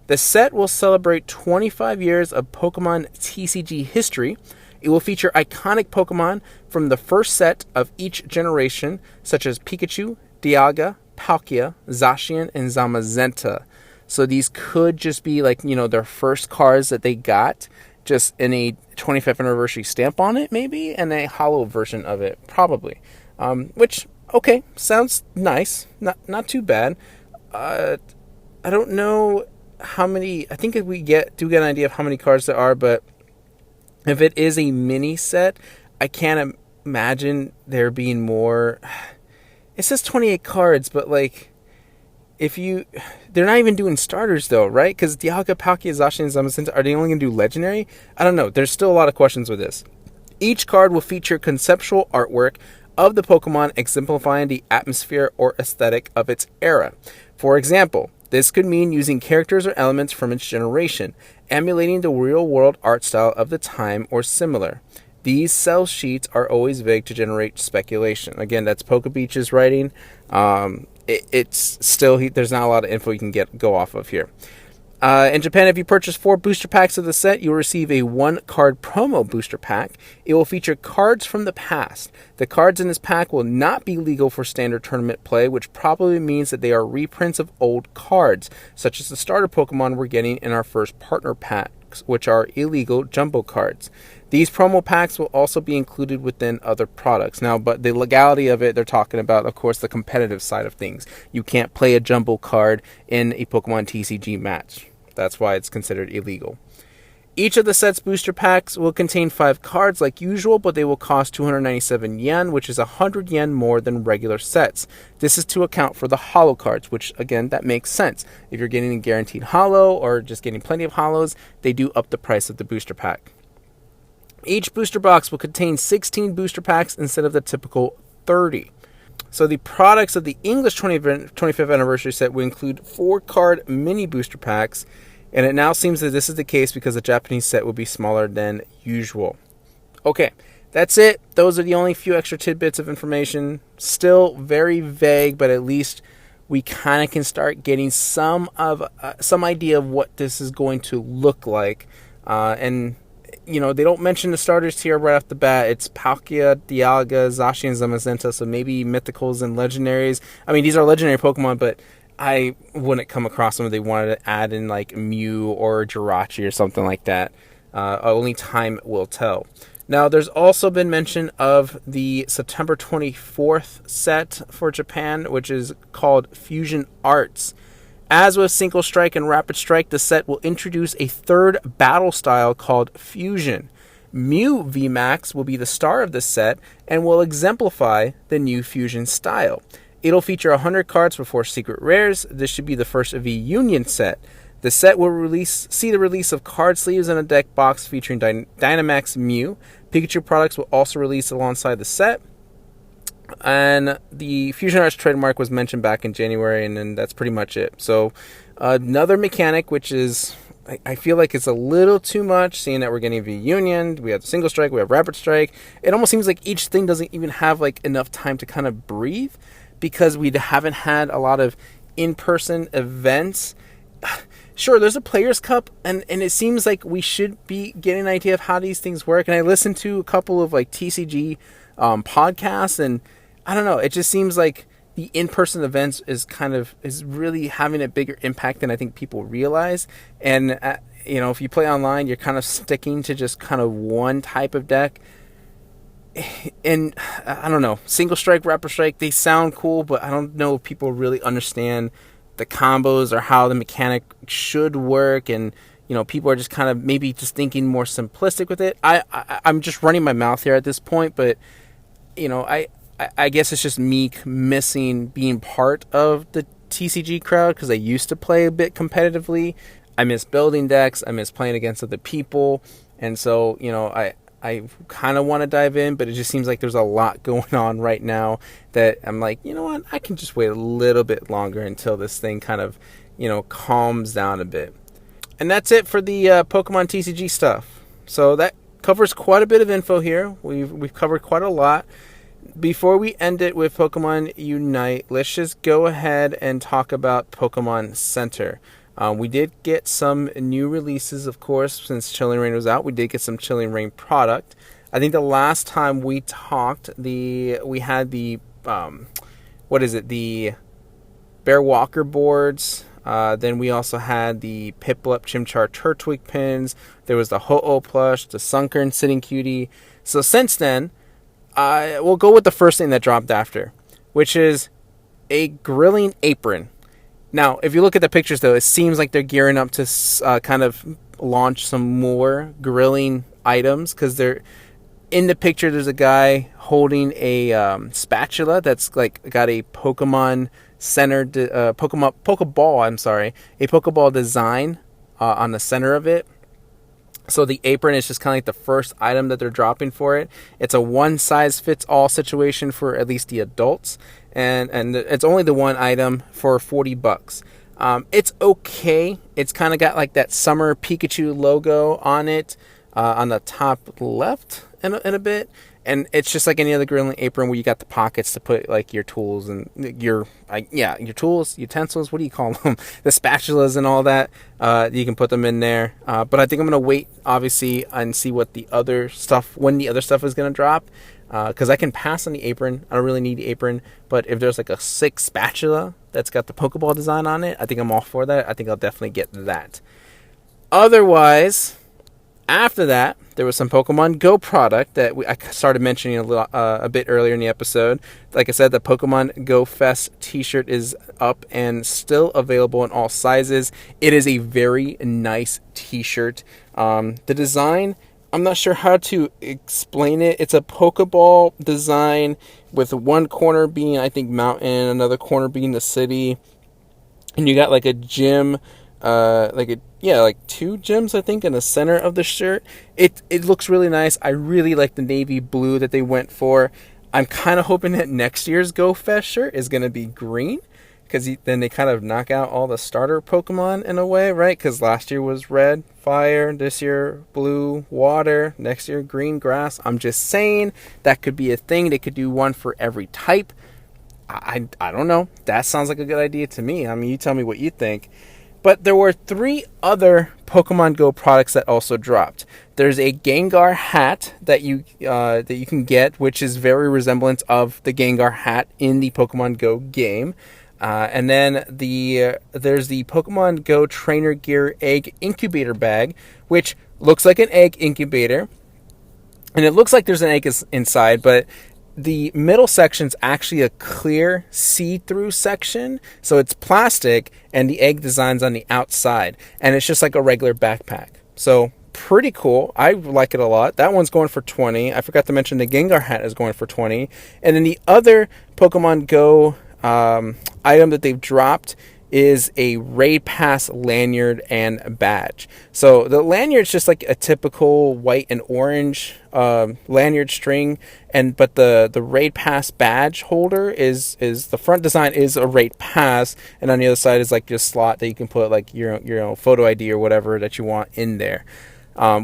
the set will celebrate 25 years of Pokemon TCG history. It will feature iconic Pokemon from the first set of each generation, such as Pikachu, Dialga, Palkia, Zacian, and Zamazenta. So these could just be like, you know, their first cards that they got, just in a 25th anniversary stamp on it, maybe, and a hollow version of it, probably. Which, okay, sounds nice. Not too bad. I don't know how many. I think we do get an idea of how many cards there are, but if it is a mini set, I can't imagine there being more. It says 28 cards, but like, they're not even doing starters though, right? Because Dialga, Palkia, Zacian, and Zamazenta, are they only going to do legendary? I don't know. There's still a lot of questions with this. Each card will feature conceptual artwork of the Pokemon exemplifying the atmosphere or aesthetic of its era. For example, this could mean using characters or elements from its generation, emulating the real-world art style of the time or similar. These cell sheets are always vague to generate speculation. Again, that's PokeBeach's writing. It's still, there's not a lot of info you can go off of here. In Japan, if you purchase 4 booster packs of the set, you'll receive a 1-card promo booster pack. It will feature cards from the past. The cards in this pack will not be legal for standard tournament play, which probably means that they are reprints of old cards, such as the starter Pokemon we're getting in our first partner packs, which are illegal jumbo cards. These promo packs will also be included within other products. Now, but the legality of it, they're talking about, of course, the competitive side of things. You can't play a jumbo card in a Pokemon TCG match. That's why it's considered illegal. Each of the set's booster packs will contain 5 cards like usual, but they will cost 297 yen, which is 100 yen more than regular sets. This is to account for the hollow cards, which, again, that makes sense. If you're getting a guaranteed hollow or just getting plenty of hollows, they do up the price of the booster pack. Each booster box will contain 16 booster packs instead of the typical 30. So the products of the English 25th anniversary set will include 4-card mini booster packs, and it now seems that this is the case because the Japanese set will be smaller than usual. Okay, that's it. Those are the only few extra tidbits of information. Still very vague, but at least we kind of can start getting some idea of what this is going to look like. And they don't mention the starters here right off the bat. It's Palkia, Dialga, Zacian, and Zamazenta, so maybe Mythicals and Legendaries. I mean, these are legendary Pokemon, but I wouldn't come across them if they wanted to add in like Mew or Jirachi or something like that. Only time will tell. Now, there's also been mention of the September 24th set for Japan, which is called Fusion Arts. As with Single Strike and Rapid Strike, the set will introduce a third battle style called Fusion. Mew VMAX will be the star of this set and will exemplify the new Fusion style. It'll feature 100 cards for 4 secret rares. This should be the first of the Union set. The set will see the release of card sleeves and a deck box featuring Dynamax Mew. Pikachu products will also release alongside the set. And the Fusion Arts trademark was mentioned back in January, and then that's pretty much it. So another mechanic, which is, I feel like it's a little too much, seeing that we're getting V Union, we have the Single Strike, we have Rapid Strike. It almost seems like each thing doesn't even have like enough time to kind of breathe, because we haven't had a lot of in-person events. Sure, there's a Players' Cup, and it seems like we should be getting an idea of how these things work. And I listened to a couple of like TCG podcasts, and I don't know, it just seems like the in-person events is really having a bigger impact than I think people realize. And if you play online, you're kind of sticking to just kind of one type of deck. And I don't know, Single Strike, Rapid Strike, they sound cool, but I don't know if people really understand the combos or how the mechanic should work. And people are just kind of maybe just thinking more simplistic with it. I'm just running my mouth here at this point, but I guess it's just me missing being part of the TCG crowd, because I used to play a bit competitively. I miss building decks. I miss playing against other people. And so, I kind of want to dive in, but it just seems like there's a lot going on right now that I'm like, you know what? I can just wait a little bit longer until this thing kind of, calms down a bit. And that's it for the Pokemon TCG stuff. So that covers quite a bit of info here. We've covered quite a lot. Before we end it with Pokemon Unite, let's just go ahead and talk about Pokemon Center. We did get some new releases, of course, since Chilling Reign was out. We did get some Chilling Reign product. I think the last time we talked, we had the the Bear Walker boards. Then we also had the Piplup Chimchar Turtwig pins. There was the Ho-Oh plush, the Sunkern Sitting Cutie. So since then, we'll go with the first thing that dropped after, which is a grilling apron. Now, if you look at the pictures, though, it seems like they're gearing up to kind of launch some more grilling items, because they're in the picture. There's a guy holding a spatula that's like got a Pokemon centered Pokeball. I'm sorry, a Pokeball design on the center of it. So the apron is just kind of like the first item that they're dropping for it. It's a one-size-fits-all situation for at least the adults. And it's only the one item for $40. It's okay. It's kind of got like that summer Pikachu logo on it on the top left in a bit. And it's just like any other grilling apron where you got the pockets to put like your tools and your tools, utensils, what do you call them? The spatulas and all that. You can put them in there. But I think I'm going to wait, obviously, and see what when the other stuff is going to drop. Because I can pass on the apron. I don't really need the apron. But if there's like a sick spatula that's got the Pokeball design on it, I think I'm all for that. I think I'll definitely get that. Otherwise, after that, there was some Pokemon Go product that I started mentioning a bit earlier in the episode. Like I said, the Pokemon Go Fest t-shirt is up and still available in all sizes. It is a very nice t-shirt. The design, I'm not sure how to explain it. It's a Pokeball design with one corner being, I think, mountain, another corner being the city. And you got like a gym, like 2 gems, I think, in the center of the shirt. It looks really nice. I really like the navy blue that they went for. I'm kind of hoping that next year's Go Fest shirt is going to be green, because then they kind of knock out all the starter Pokemon in a way, right? Because last year was red, fire, this year blue, water, next year green, grass. I'm just saying that could be a thing. They could do one for every type. I don't know. That sounds like a good idea to me. I mean, you tell me what you think. But there were 3 other Pokemon Go products that also dropped. There's a Gengar hat that you can get, which is very resemblant of the Gengar hat in the Pokemon Go game. And then there's the Pokemon Go Trainer Gear Egg Incubator Bag, which looks like an egg incubator. And it looks like there's an egg inside, but the middle section's actually a clear see-through section. So it's plastic, and the egg design's on the outside. And it's just like a regular backpack. So pretty cool. I like it a lot. That one's going for $20. I forgot to mention the Gengar hat is going for $20. And then the other Pokemon Go item that they've dropped is a Raid Pass lanyard and badge. So the lanyard's just like a typical white and orange lanyard string, but the Raid Pass badge holder is the front design is a Raid Pass, and on the other side is like your slot that you can put like your photo ID or whatever that you want in there.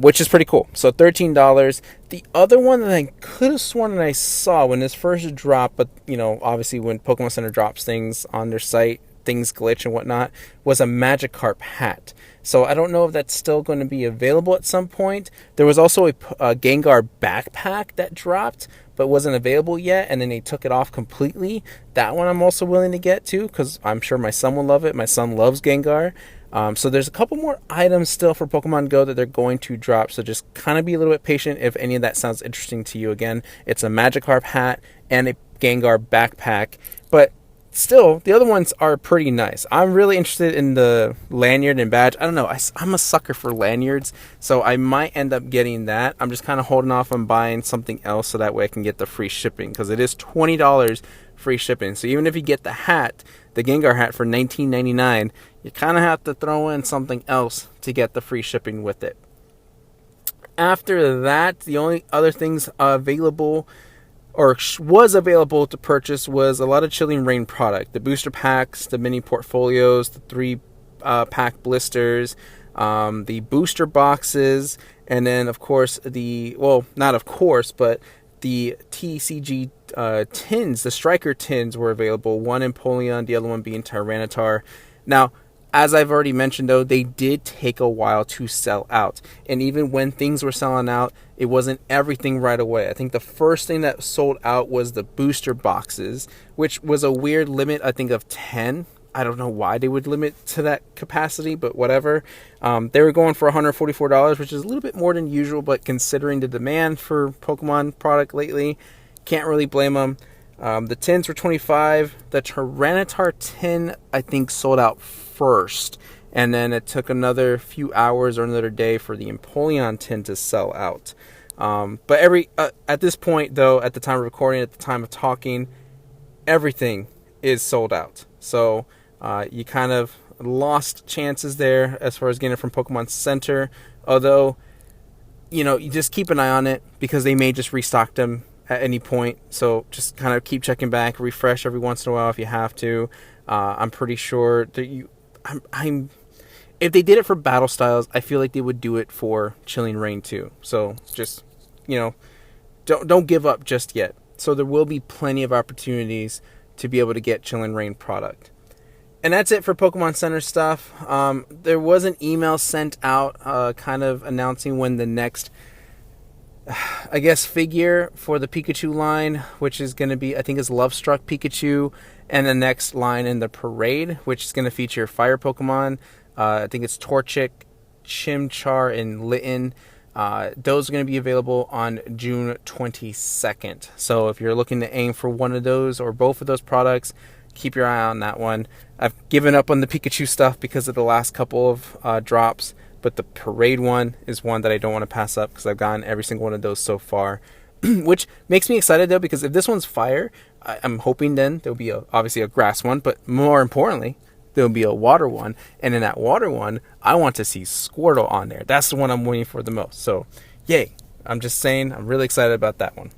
Which is pretty cool. So $13. The other one that I could have sworn that I saw when this first dropped, but obviously when Pokemon Center drops things on their site, things glitch and whatnot, was a Magikarp hat. So I don't know if that's still going to be available at some point. There was also a Gengar backpack that dropped but wasn't available yet, and then they took it off completely. That one I'm also willing to get to, because I'm sure my son will love it. My son loves Gengar. So there's a couple more items still for Pokemon Go that they're going to drop, so just kind of be a little bit patient if any of that sounds interesting to you. Again, it's a Magikarp hat and a Gengar backpack, but still, the other ones are pretty nice. I'm really interested in the lanyard and badge. I don't know. I'm a sucker for lanyards, so I might end up getting that. I'm just kind of holding off on buying something else so that way I can get the free shipping, because it is $20 free shipping. So even if you get the hat, the Gengar hat for $19.99, you kind of have to throw in something else to get the free shipping with it. After that, the only other things available or was available to purchase was a lot of Chilling Reign product. The booster packs, the mini portfolios, the 3-pack blisters, the booster boxes, and then of course but the TCG tins, the striker tins were available. One Empoleon, the other one being Tyranitar. Now, as I've already mentioned, though, they did take a while to sell out. And even when things were selling out, it wasn't everything right away. I think the first thing that sold out was the booster boxes, which was a weird limit, I think, of 10. I don't know why they would limit to that capacity, but whatever. They were going for $144, which is a little bit more than usual, but considering the demand for Pokemon product lately, can't really blame them. The tins were $25. The Tyranitar tin, I think, sold out first, and then it took another few hours or another day for the Empoleon tin to sell out. But at this point, though, at the time of recording, at the time of talking, everything is sold out. So you kind of lost chances there as far as getting it from Pokemon Center. Although, you just keep an eye on it, because they may just restock them at any point. So just kind of keep checking back, refresh every once in a while if you have to. I'm pretty sure that if they did it for Battle Styles, I feel like they would do it for Chilling Reign too. So just, don't give up just yet. So there will be plenty of opportunities to be able to get Chilling Reign product. And that's it for Pokemon Center stuff. There was an email sent out kind of announcing when the next, I guess, figure for the Pikachu line, which is going to be, I think, is Love Struck Pikachu, and the next line in the parade, which is going to feature fire Pokemon. I think it's Torchic, Chimchar, and Litten. Those are going to be available on June 22nd. So if you're looking to aim for one of those or both of those products, keep your eye on that one. I've given up on the Pikachu stuff because of the last couple of drops, but the parade one is one that I don't want to pass up, because I've gotten every single one of those so far. Which makes me excited, though, because if this one's fire, I'm hoping then there'll be obviously a grass one, but more importantly, there'll be a water one. And in that water one, I want to see Squirtle on there. That's the one I'm waiting for the most. So, yay. I'm just saying, I'm really excited about that one.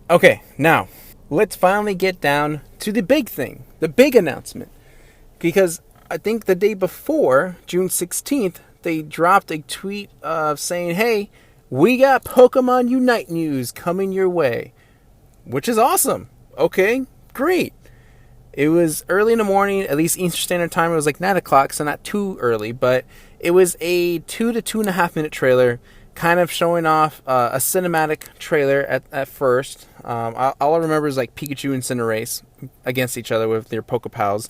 Okay, now, let's finally get down to the big thing, the big announcement. Because I think the day before, June 16th, they dropped a tweet saying, hey, we got Pokemon UNITE news coming your way. Which is awesome. Okay, great. It was early in the morning, at least Eastern Standard Time. It was like 9 o'clock, so not too early. But it was a 2 to 2.5 minute trailer, kind of showing off a cinematic trailer at first. All I remember is like Pikachu and Cinderace against each other with their Pokepals.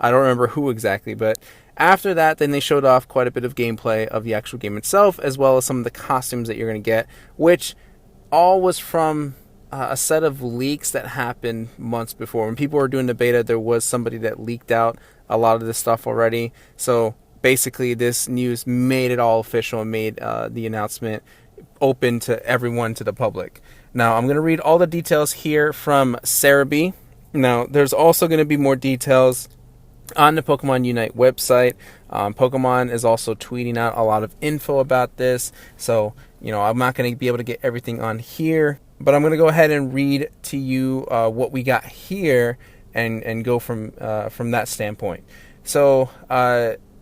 I don't remember who exactly, but after that, then they showed off quite a bit of gameplay of the actual game itself, as well as some of the costumes that you're going to get, which all was from a set of leaks that happened months before. When people were doing the beta, there was somebody that leaked out a lot of this stuff already. So basically, this news made it all official and made the announcement open to everyone, to the public. Now, I'm going to read all the details here from Cerebi. Now, there's also going to be more details on the Pokemon UNITE website. Pokemon is also tweeting out a lot of info about this. So, I'm not going to be able to get everything on here. But I'm going to go ahead and read to you what we got here and go from that standpoint. So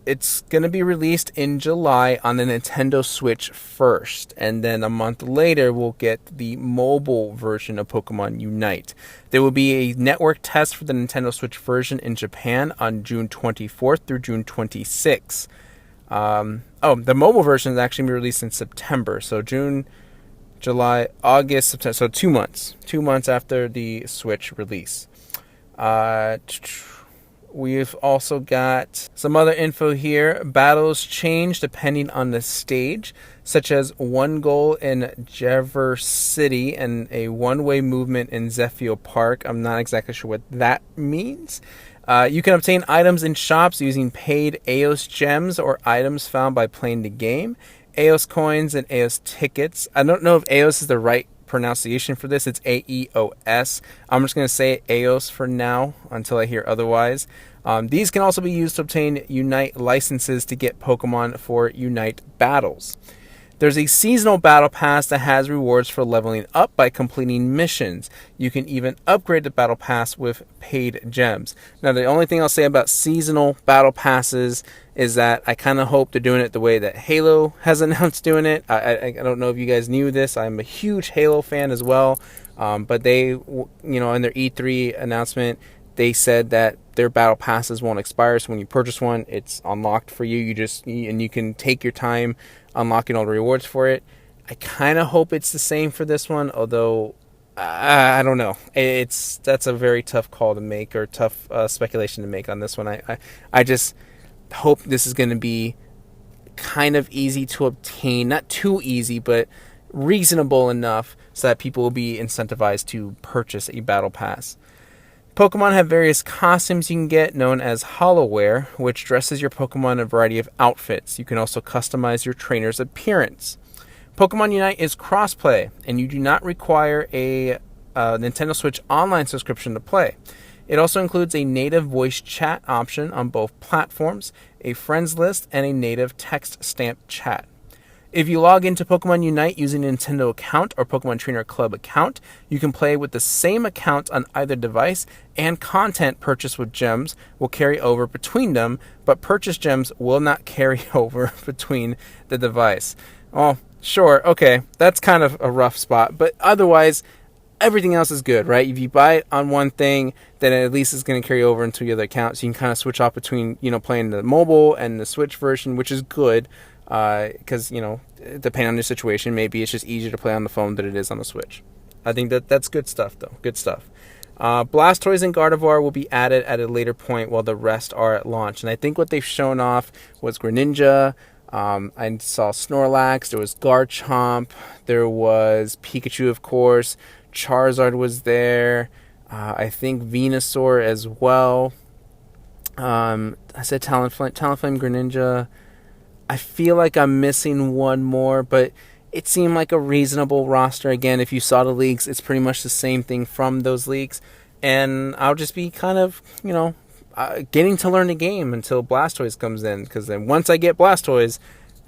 it's going to be released in July on the Nintendo Switch first. And then a month later, we'll get the mobile version of Pokemon UNITE. There will be a network test for the Nintendo Switch version in Japan on June 24th through June 26th. The mobile version is actually going to be released in September. So June, July, August, September, so 2 months. 2 months after the Switch release. We've also got some other info here. Battles change depending on the stage, such as one goal in Jever City and a one-way movement in Zephyr Park. I'm not exactly sure what that means. You can obtain items in shops using paid Aeos gems or items found by playing the game. Aeos coins and Aeos tickets. I don't know if Aeos is the right pronunciation for this. It's Aeos. I'm just going to say Aeos for now until I hear otherwise. These can also be used to obtain UNITE licenses to get Pokemon for UNITE battles. There's a seasonal battle pass that has rewards for leveling up by completing missions. You can even upgrade the battle pass with paid gems. Now, the only thing I'll say about seasonal battle passes is that I kind of hope they're doing it the way that Halo has announced doing it. I don't know if you guys knew this. I'm a huge Halo fan as well. But they, in their E3 announcement, they said that their battle passes won't expire. So when you purchase one, it's unlocked for you. You can take your time unlocking all the rewards for it. I kind of hope it's the same for this one, although I don't know. That's a very tough call to make, or tough speculation to make on this one. I just hope this is going to be kind of easy to obtain, not too easy, but reasonable enough so that people will be incentivized to purchase a battle pass. Pokemon have various costumes you can get, known as HoloWear, which dresses your Pokemon in a variety of outfits. You can also customize your trainer's appearance. Pokemon UNITE is crossplay, and you do not require a Nintendo Switch Online subscription to play. It also includes a native voice chat option on both platforms, a friends list, and a native text stamp chat. If you log into Pokemon UNITE using a Nintendo account or Pokemon Trainer Club account, you can play with the same account on either device, and content purchased with gems will carry over between them, but purchased gems will not carry over between the device. Oh, sure, okay, that's kind of a rough spot, but otherwise, everything else is good, right? If you buy it on one thing, then at least it's going to carry over into the other account, so you can kind of switch off between, playing the mobile and the Switch version, which is good. Because, depending on your situation, maybe it's just easier to play on the phone than it is on the Switch. I think that's good stuff, though. Good stuff. Blastoise and Gardevoir will be added at a later point while the rest are at launch. And I think what they've shown off was Greninja. I saw Snorlax. There was Garchomp. There was Pikachu, of course. Charizard was there. I think Venusaur as well. I said Talonflame, Greninja. I feel like I'm missing one more, but it seemed like a reasonable roster. Again, if you saw the leaks, it's pretty much the same thing from those leaks. And I'll just be kind of, getting to learn the game until Blastoise comes in. Because then once I get Blastoise,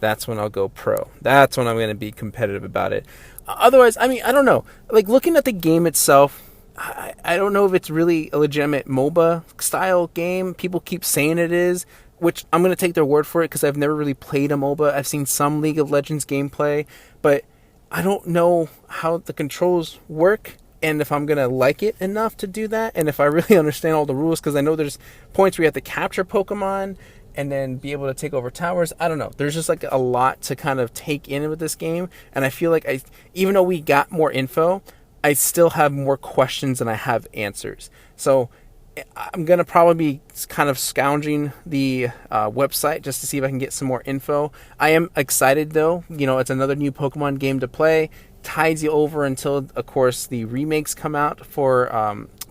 that's when I'll go pro. That's when I'm going to be competitive about it. Otherwise, I don't know. Like, looking at the game itself, I don't know if it's really a legitimate MOBA style game. People keep saying it is, which I'm going to take their word for it because I've never really played a MOBA. I've seen some League of Legends gameplay, but I don't know how the controls work and if I'm going to like it enough to do that and if I really understand all the rules, because I know there's points where you have to capture Pokemon and then be able to take over towers. I don't know. There's just like a lot to kind of take in with this game, and I feel like even though we got more info, I still have more questions than I have answers. So I'm going to probably be kind of scounging the website just to see if I can get some more info. I am excited, though. You know, it's another new Pokemon game to play. Tides you over until, of course, the remakes come out for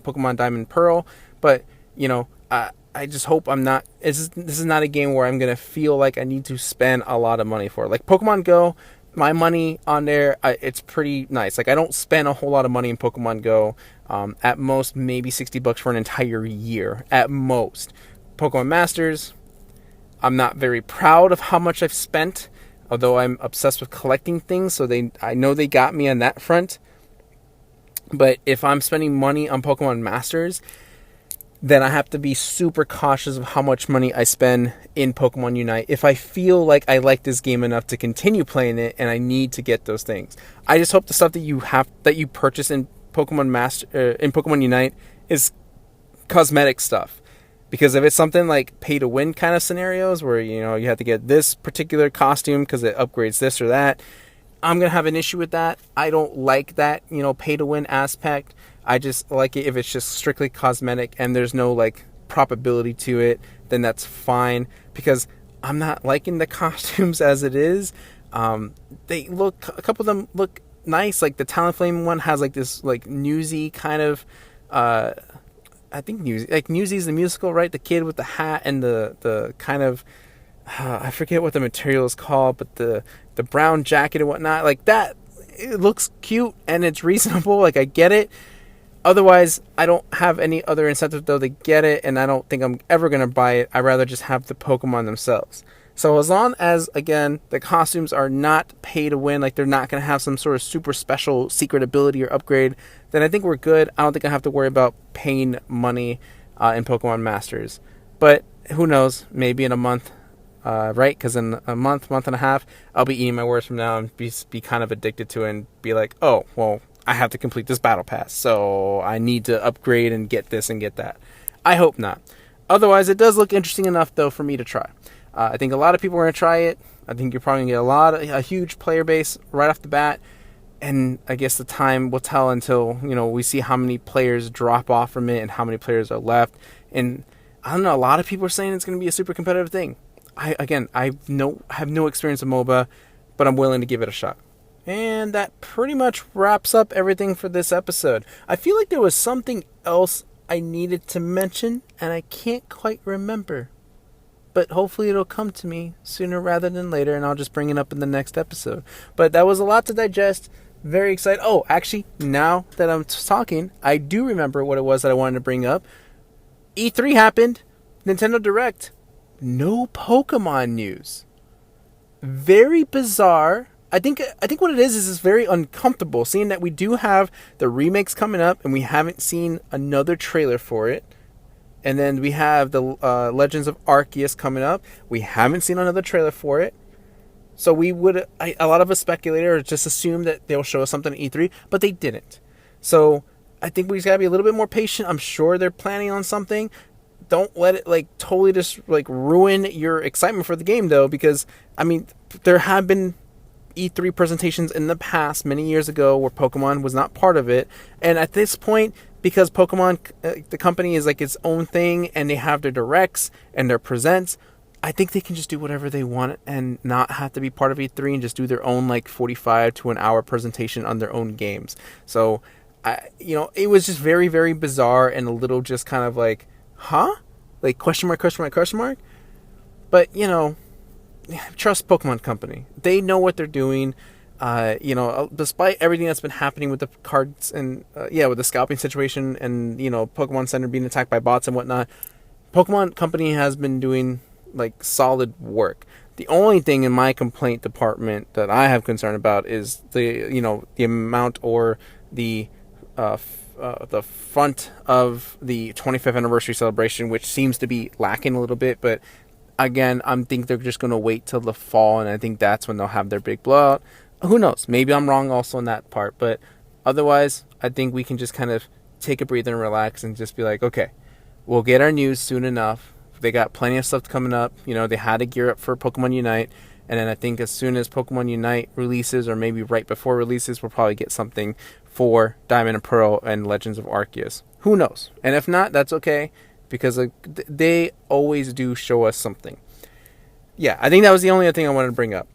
Pokemon Diamond and Pearl. But, you know, I just hope I'm not... This is not a game where I'm going to feel like I need to spend a lot of money for. Like Pokemon Go, my money on there, it's pretty nice. Like, I don't spend a whole lot of money in Pokemon Go. At most, maybe $60 for an entire year. At most. Pokemon Masters, I'm not very proud of how much I've spent, although I'm obsessed with collecting things, so I know they got me on that front. But if I'm spending money on Pokemon Masters, then I have to be super cautious of how much money I spend in Pokemon Unite if I feel like I like this game enough to continue playing it and I need to get those things. I just hope the stuff that you purchase in Pokemon Unite is cosmetic stuff. Because if it's something like pay to win kind of scenarios where, you know, you have to get this particular costume because it upgrades this or that, I'm going to have an issue with that. I don't like that, you know, pay to win aspect. I just like it if it's just strictly cosmetic and there's no like probability to it, then that's fine, because I'm not liking the costumes as it is. A couple of them look nice. Like the Talonflame one has like this like Newsy kind of, I think Newsy's the musical, right? The kid with the hat and the kind of, I forget what the material is called, but the brown jacket and whatnot, like that, it looks cute and it's reasonable. Like I get it. Otherwise, I don't have any other incentive though to get it, and I don't think I'm ever going to buy it. I'd rather just have the Pokemon themselves. So as long as, again, the costumes are not pay to win, like they're not going to have some sort of super special secret ability or upgrade, then I think we're good. I don't think I have to worry about paying money in Pokemon Masters. But who knows? Maybe in a month, right? Because in a month and a half, I'll be eating my words from now and be kind of addicted to it and be like, oh, well, I have to complete this battle pass, so I need to upgrade and get this and get that. I hope not. Otherwise, it does look interesting enough, though, for me to try. I think a lot of people are going to try it. I think you're probably going to get a huge player base right off the bat, and I guess the time will tell until, you know, we see how many players drop off from it and how many players are left. And I don't know, a lot of people are saying it's going to be a super competitive thing. I have no experience in MOBA, but I'm willing to give it a shot. And that pretty much wraps up everything for this episode. I feel like there was something else I needed to mention, and I can't quite remember. But hopefully it'll come to me sooner rather than later, and I'll just bring it up in the next episode. But that was a lot to digest. Very excited. Oh, actually, now that I'm talking, I do remember what it was that I wanted to bring up. E3 happened. Nintendo Direct. No Pokemon news. Very bizarre. I think what it is it's very uncomfortable, seeing that we do have the remakes coming up and we haven't seen another trailer for it. And then we have the Legends of Arceus coming up. We haven't seen another trailer for it. So a lot of us speculated just assumed that they'll show us something at E3, but they didn't. So I think we just gotta be a little bit more patient. I'm sure they're planning on something. Don't let it like totally just like ruin your excitement for the game, though, because I mean there have been E3 presentations in the past many years ago where Pokemon was not part of it, and at this point, because Pokemon the company is like its own thing and they have their directs and their presents, I think they can just do whatever they want and not have to be part of E3 and just do their own like 45 to an hour presentation on their own games. So it was just very, very bizarre and a little just kind of like, huh? Like question mark. But trust Pokemon Company. They know what they're doing. Despite everything that's been happening with the cards and with the scalping situation and Pokemon Center being attacked by bots and whatnot, Pokemon Company has been doing like solid work. The only thing in my complaint department that I have concern about is the amount or the the front of the 25th anniversary celebration, which seems to be lacking a little bit. But again, I think they're just going to wait till the fall, and I think that's when they'll have their big blowout. Who knows? Maybe I'm wrong also on that part, but otherwise, I think we can just kind of take a breather and relax and just be like, okay, we'll get our news soon enough. They got plenty of stuff coming up. You know, they had to gear up for Pokemon Unite. And then I think as soon as Pokemon Unite releases, or maybe right before releases, we'll probably get something for Diamond and Pearl and Legends of Arceus. Who knows? And if not, that's okay, because they always do show us something. Yeah, I think that was the only other thing I wanted to bring up.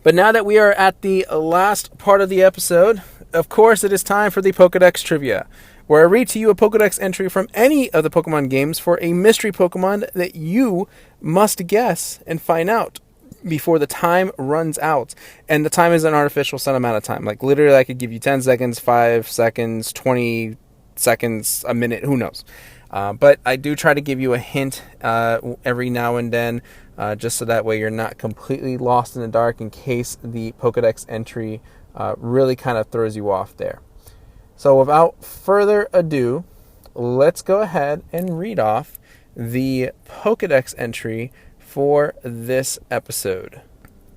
But now that we are at the last part of the episode, of course it is time for the Pokedex Trivia, where I read to you a Pokedex entry from any of the Pokemon games for a mystery Pokemon that you must guess and find out before the time runs out. And the time is an artificial set amount of time. Like literally I could give you 10 seconds, 5 seconds, 20 seconds, a minute, who knows. But I do try to give you a hint every now and then, just so that way you're not completely lost in the dark in case the Pokedex entry really kind of throws you off there. So without further ado, let's go ahead and read off the Pokedex entry for this episode.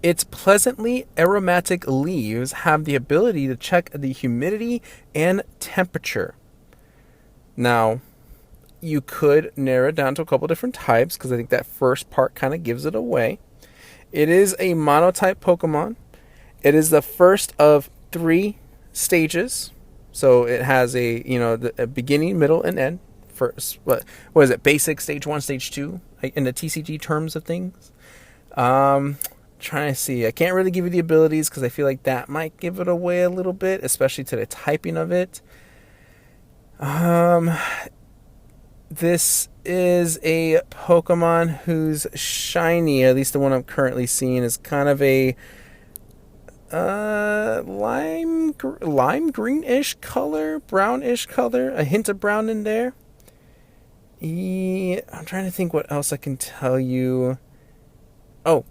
Its pleasantly aromatic leaves have the ability to check the humidity and temperature. Now, you could narrow it down to a couple different types, because I think that first part kind of gives it away. It is a monotype Pokemon. It is the first of 3 stages. So it has a beginning, middle, and end. First, what is it? Basic, stage 1, stage 2, in the TCG terms of things. Trying to see. I can't really give you the abilities because I feel like that might give it away a little bit, especially to the typing of it. This is a Pokemon whose shiny, at least the one I'm currently seeing, is kind of a lime greenish color, brownish color, a hint of brown in there. I'm trying to think what else I can tell you. Oh,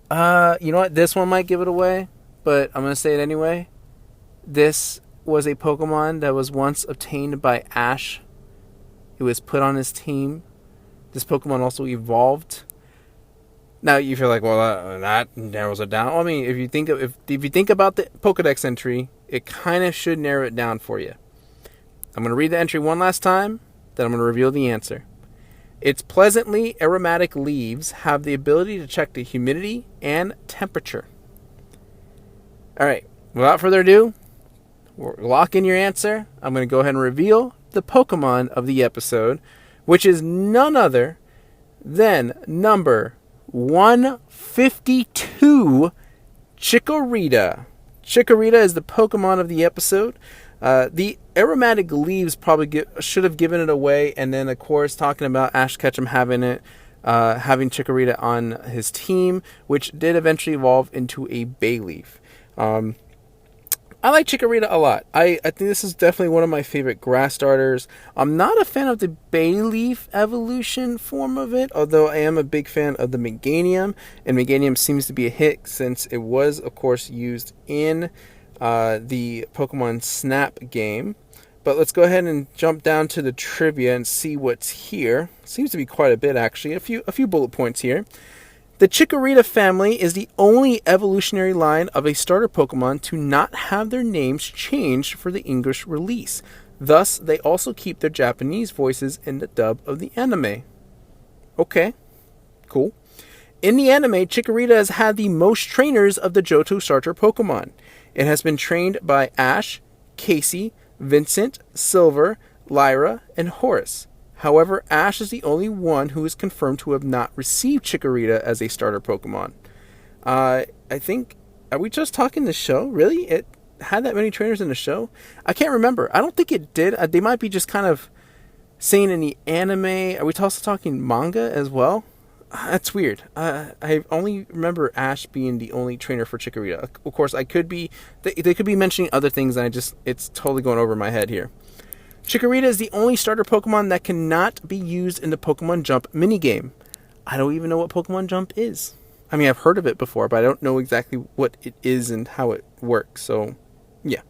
you know what? This one might give it away, but I'm going to say it anyway. This was a Pokemon that was once obtained by Ash. It was put on his team. This Pokemon also evolved. Now you feel like, well, that narrows it down. I mean, if you think about the Pokedex entry, it kind of should narrow it down for you. I'm going to read the entry one last time, then I'm going to reveal the answer. Its pleasantly aromatic leaves have the ability to check the humidity and temperature. All right, without further ado, lock in your answer. I'm going to go ahead and reveal the Pokemon of the episode, which is none other than number 152, Chikorita. Chikorita is the Pokemon of the episode. The aromatic leaves probably should have given it away, and then of course talking about Ash Ketchum having Chikorita on his team, which did eventually evolve into a Bayleaf. I like Chikorita a lot. I think this is definitely one of my favorite grass starters. I'm not a fan of the Bayleaf evolution form of it, although I am a big fan of the Meganium, and Meganium seems to be a hit since it was, of course, used in the Pokemon Snap game. But let's go ahead and jump down to the trivia and see what's here. Seems to be quite a bit, actually. A few bullet points here. The Chikorita family is the only evolutionary line of a starter Pokemon to not have their names changed for the English release. Thus, they also keep their Japanese voices in the dub of the anime. Okay, cool. In the anime, Chikorita has had the most trainers of the Johto starter Pokemon. It has been trained by Ash, Casey, Vincent, Silver, Lyra, and Horace. However, Ash is the only one who is confirmed to have not received Chikorita as a starter Pokemon. I think, are we just talking the show? Really? It had that many trainers in the show? I can't remember. I don't think it did. They might be just kind of saying in the anime. Are we also talking manga as well? That's weird. I only remember Ash being the only trainer for Chikorita. Of course, they could be mentioning other things, and it's totally going over my head here. Chikorita is the only starter Pokemon that cannot be used in the Pokemon Jump minigame. I don't even know what Pokemon Jump is. I mean, I've heard of it before, but I don't know exactly what it is and how it works. So, yeah.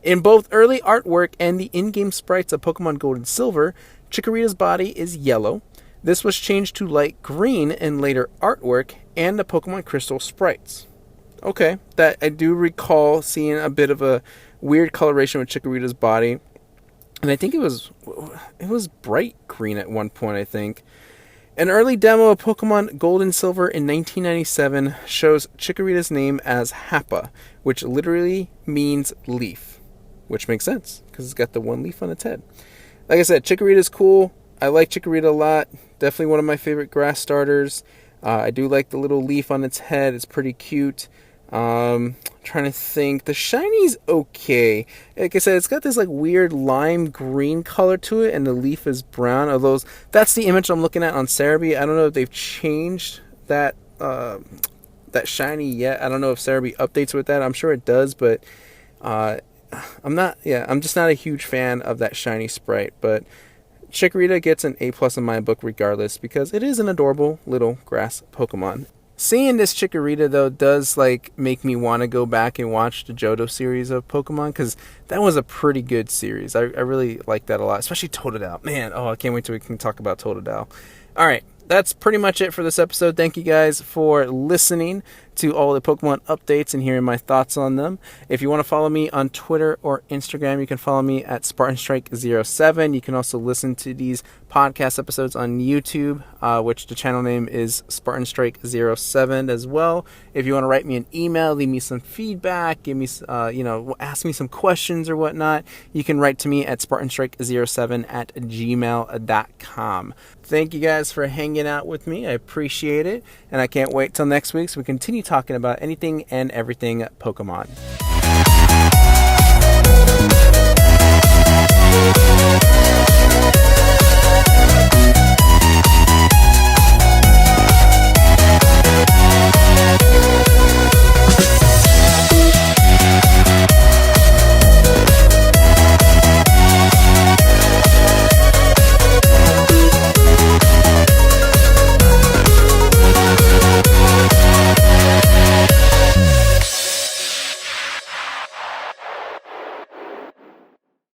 In both early artwork and the in-game sprites of Pokemon Gold and Silver, Chikorita's body is yellow. This was changed to light green in later artwork and the Pokemon Crystal sprites. Okay, that I do recall seeing a bit of a weird coloration with Chikorita's body. And I think it was bright green at one point, I think. An early demo of Pokemon Gold and Silver in 1997 shows Chikorita's name as Happa, which literally means leaf. Which makes sense, because it's got the one leaf on its head. Like I said, Chikorita's cool. I like Chikorita a lot. Definitely one of my favorite grass starters. I do like the little leaf on its head. It's pretty cute. Trying to think. The shiny's okay. Like I said, it's got this like weird lime green color to it, and the leaf is brown. Although that's the image I'm looking at on Cerebi. I don't know if they've changed that shiny yet. I don't know if Cerebi updates with that. I'm sure it does, but I'm just not a huge fan of that shiny sprite. But Chikorita gets an A+ in my book regardless, because it is an adorable little grass Pokemon. Seeing this Chikorita, though, does make me want to go back and watch the Johto series of Pokemon, because that was a pretty good series. I really like that a lot, especially Totodile. Man, I can't wait till we can talk about Totodile. All right, that's pretty much it for this episode. Thank you guys for listening to all the Pokemon updates and hearing my thoughts on them. If you want to follow me on Twitter or Instagram, you can follow me at SpartanStrike07. You can also listen to these podcast episodes on YouTube, which the channel name is SpartanStrike07 as well. If you want to write me an email, leave me some feedback, give me, ask me some questions or whatnot, you can write to me at SpartanStrike07@gmail.com. Thank you guys for hanging out with me. I appreciate it, and I can't wait till next week so we continue talking about anything and everything Pokemon.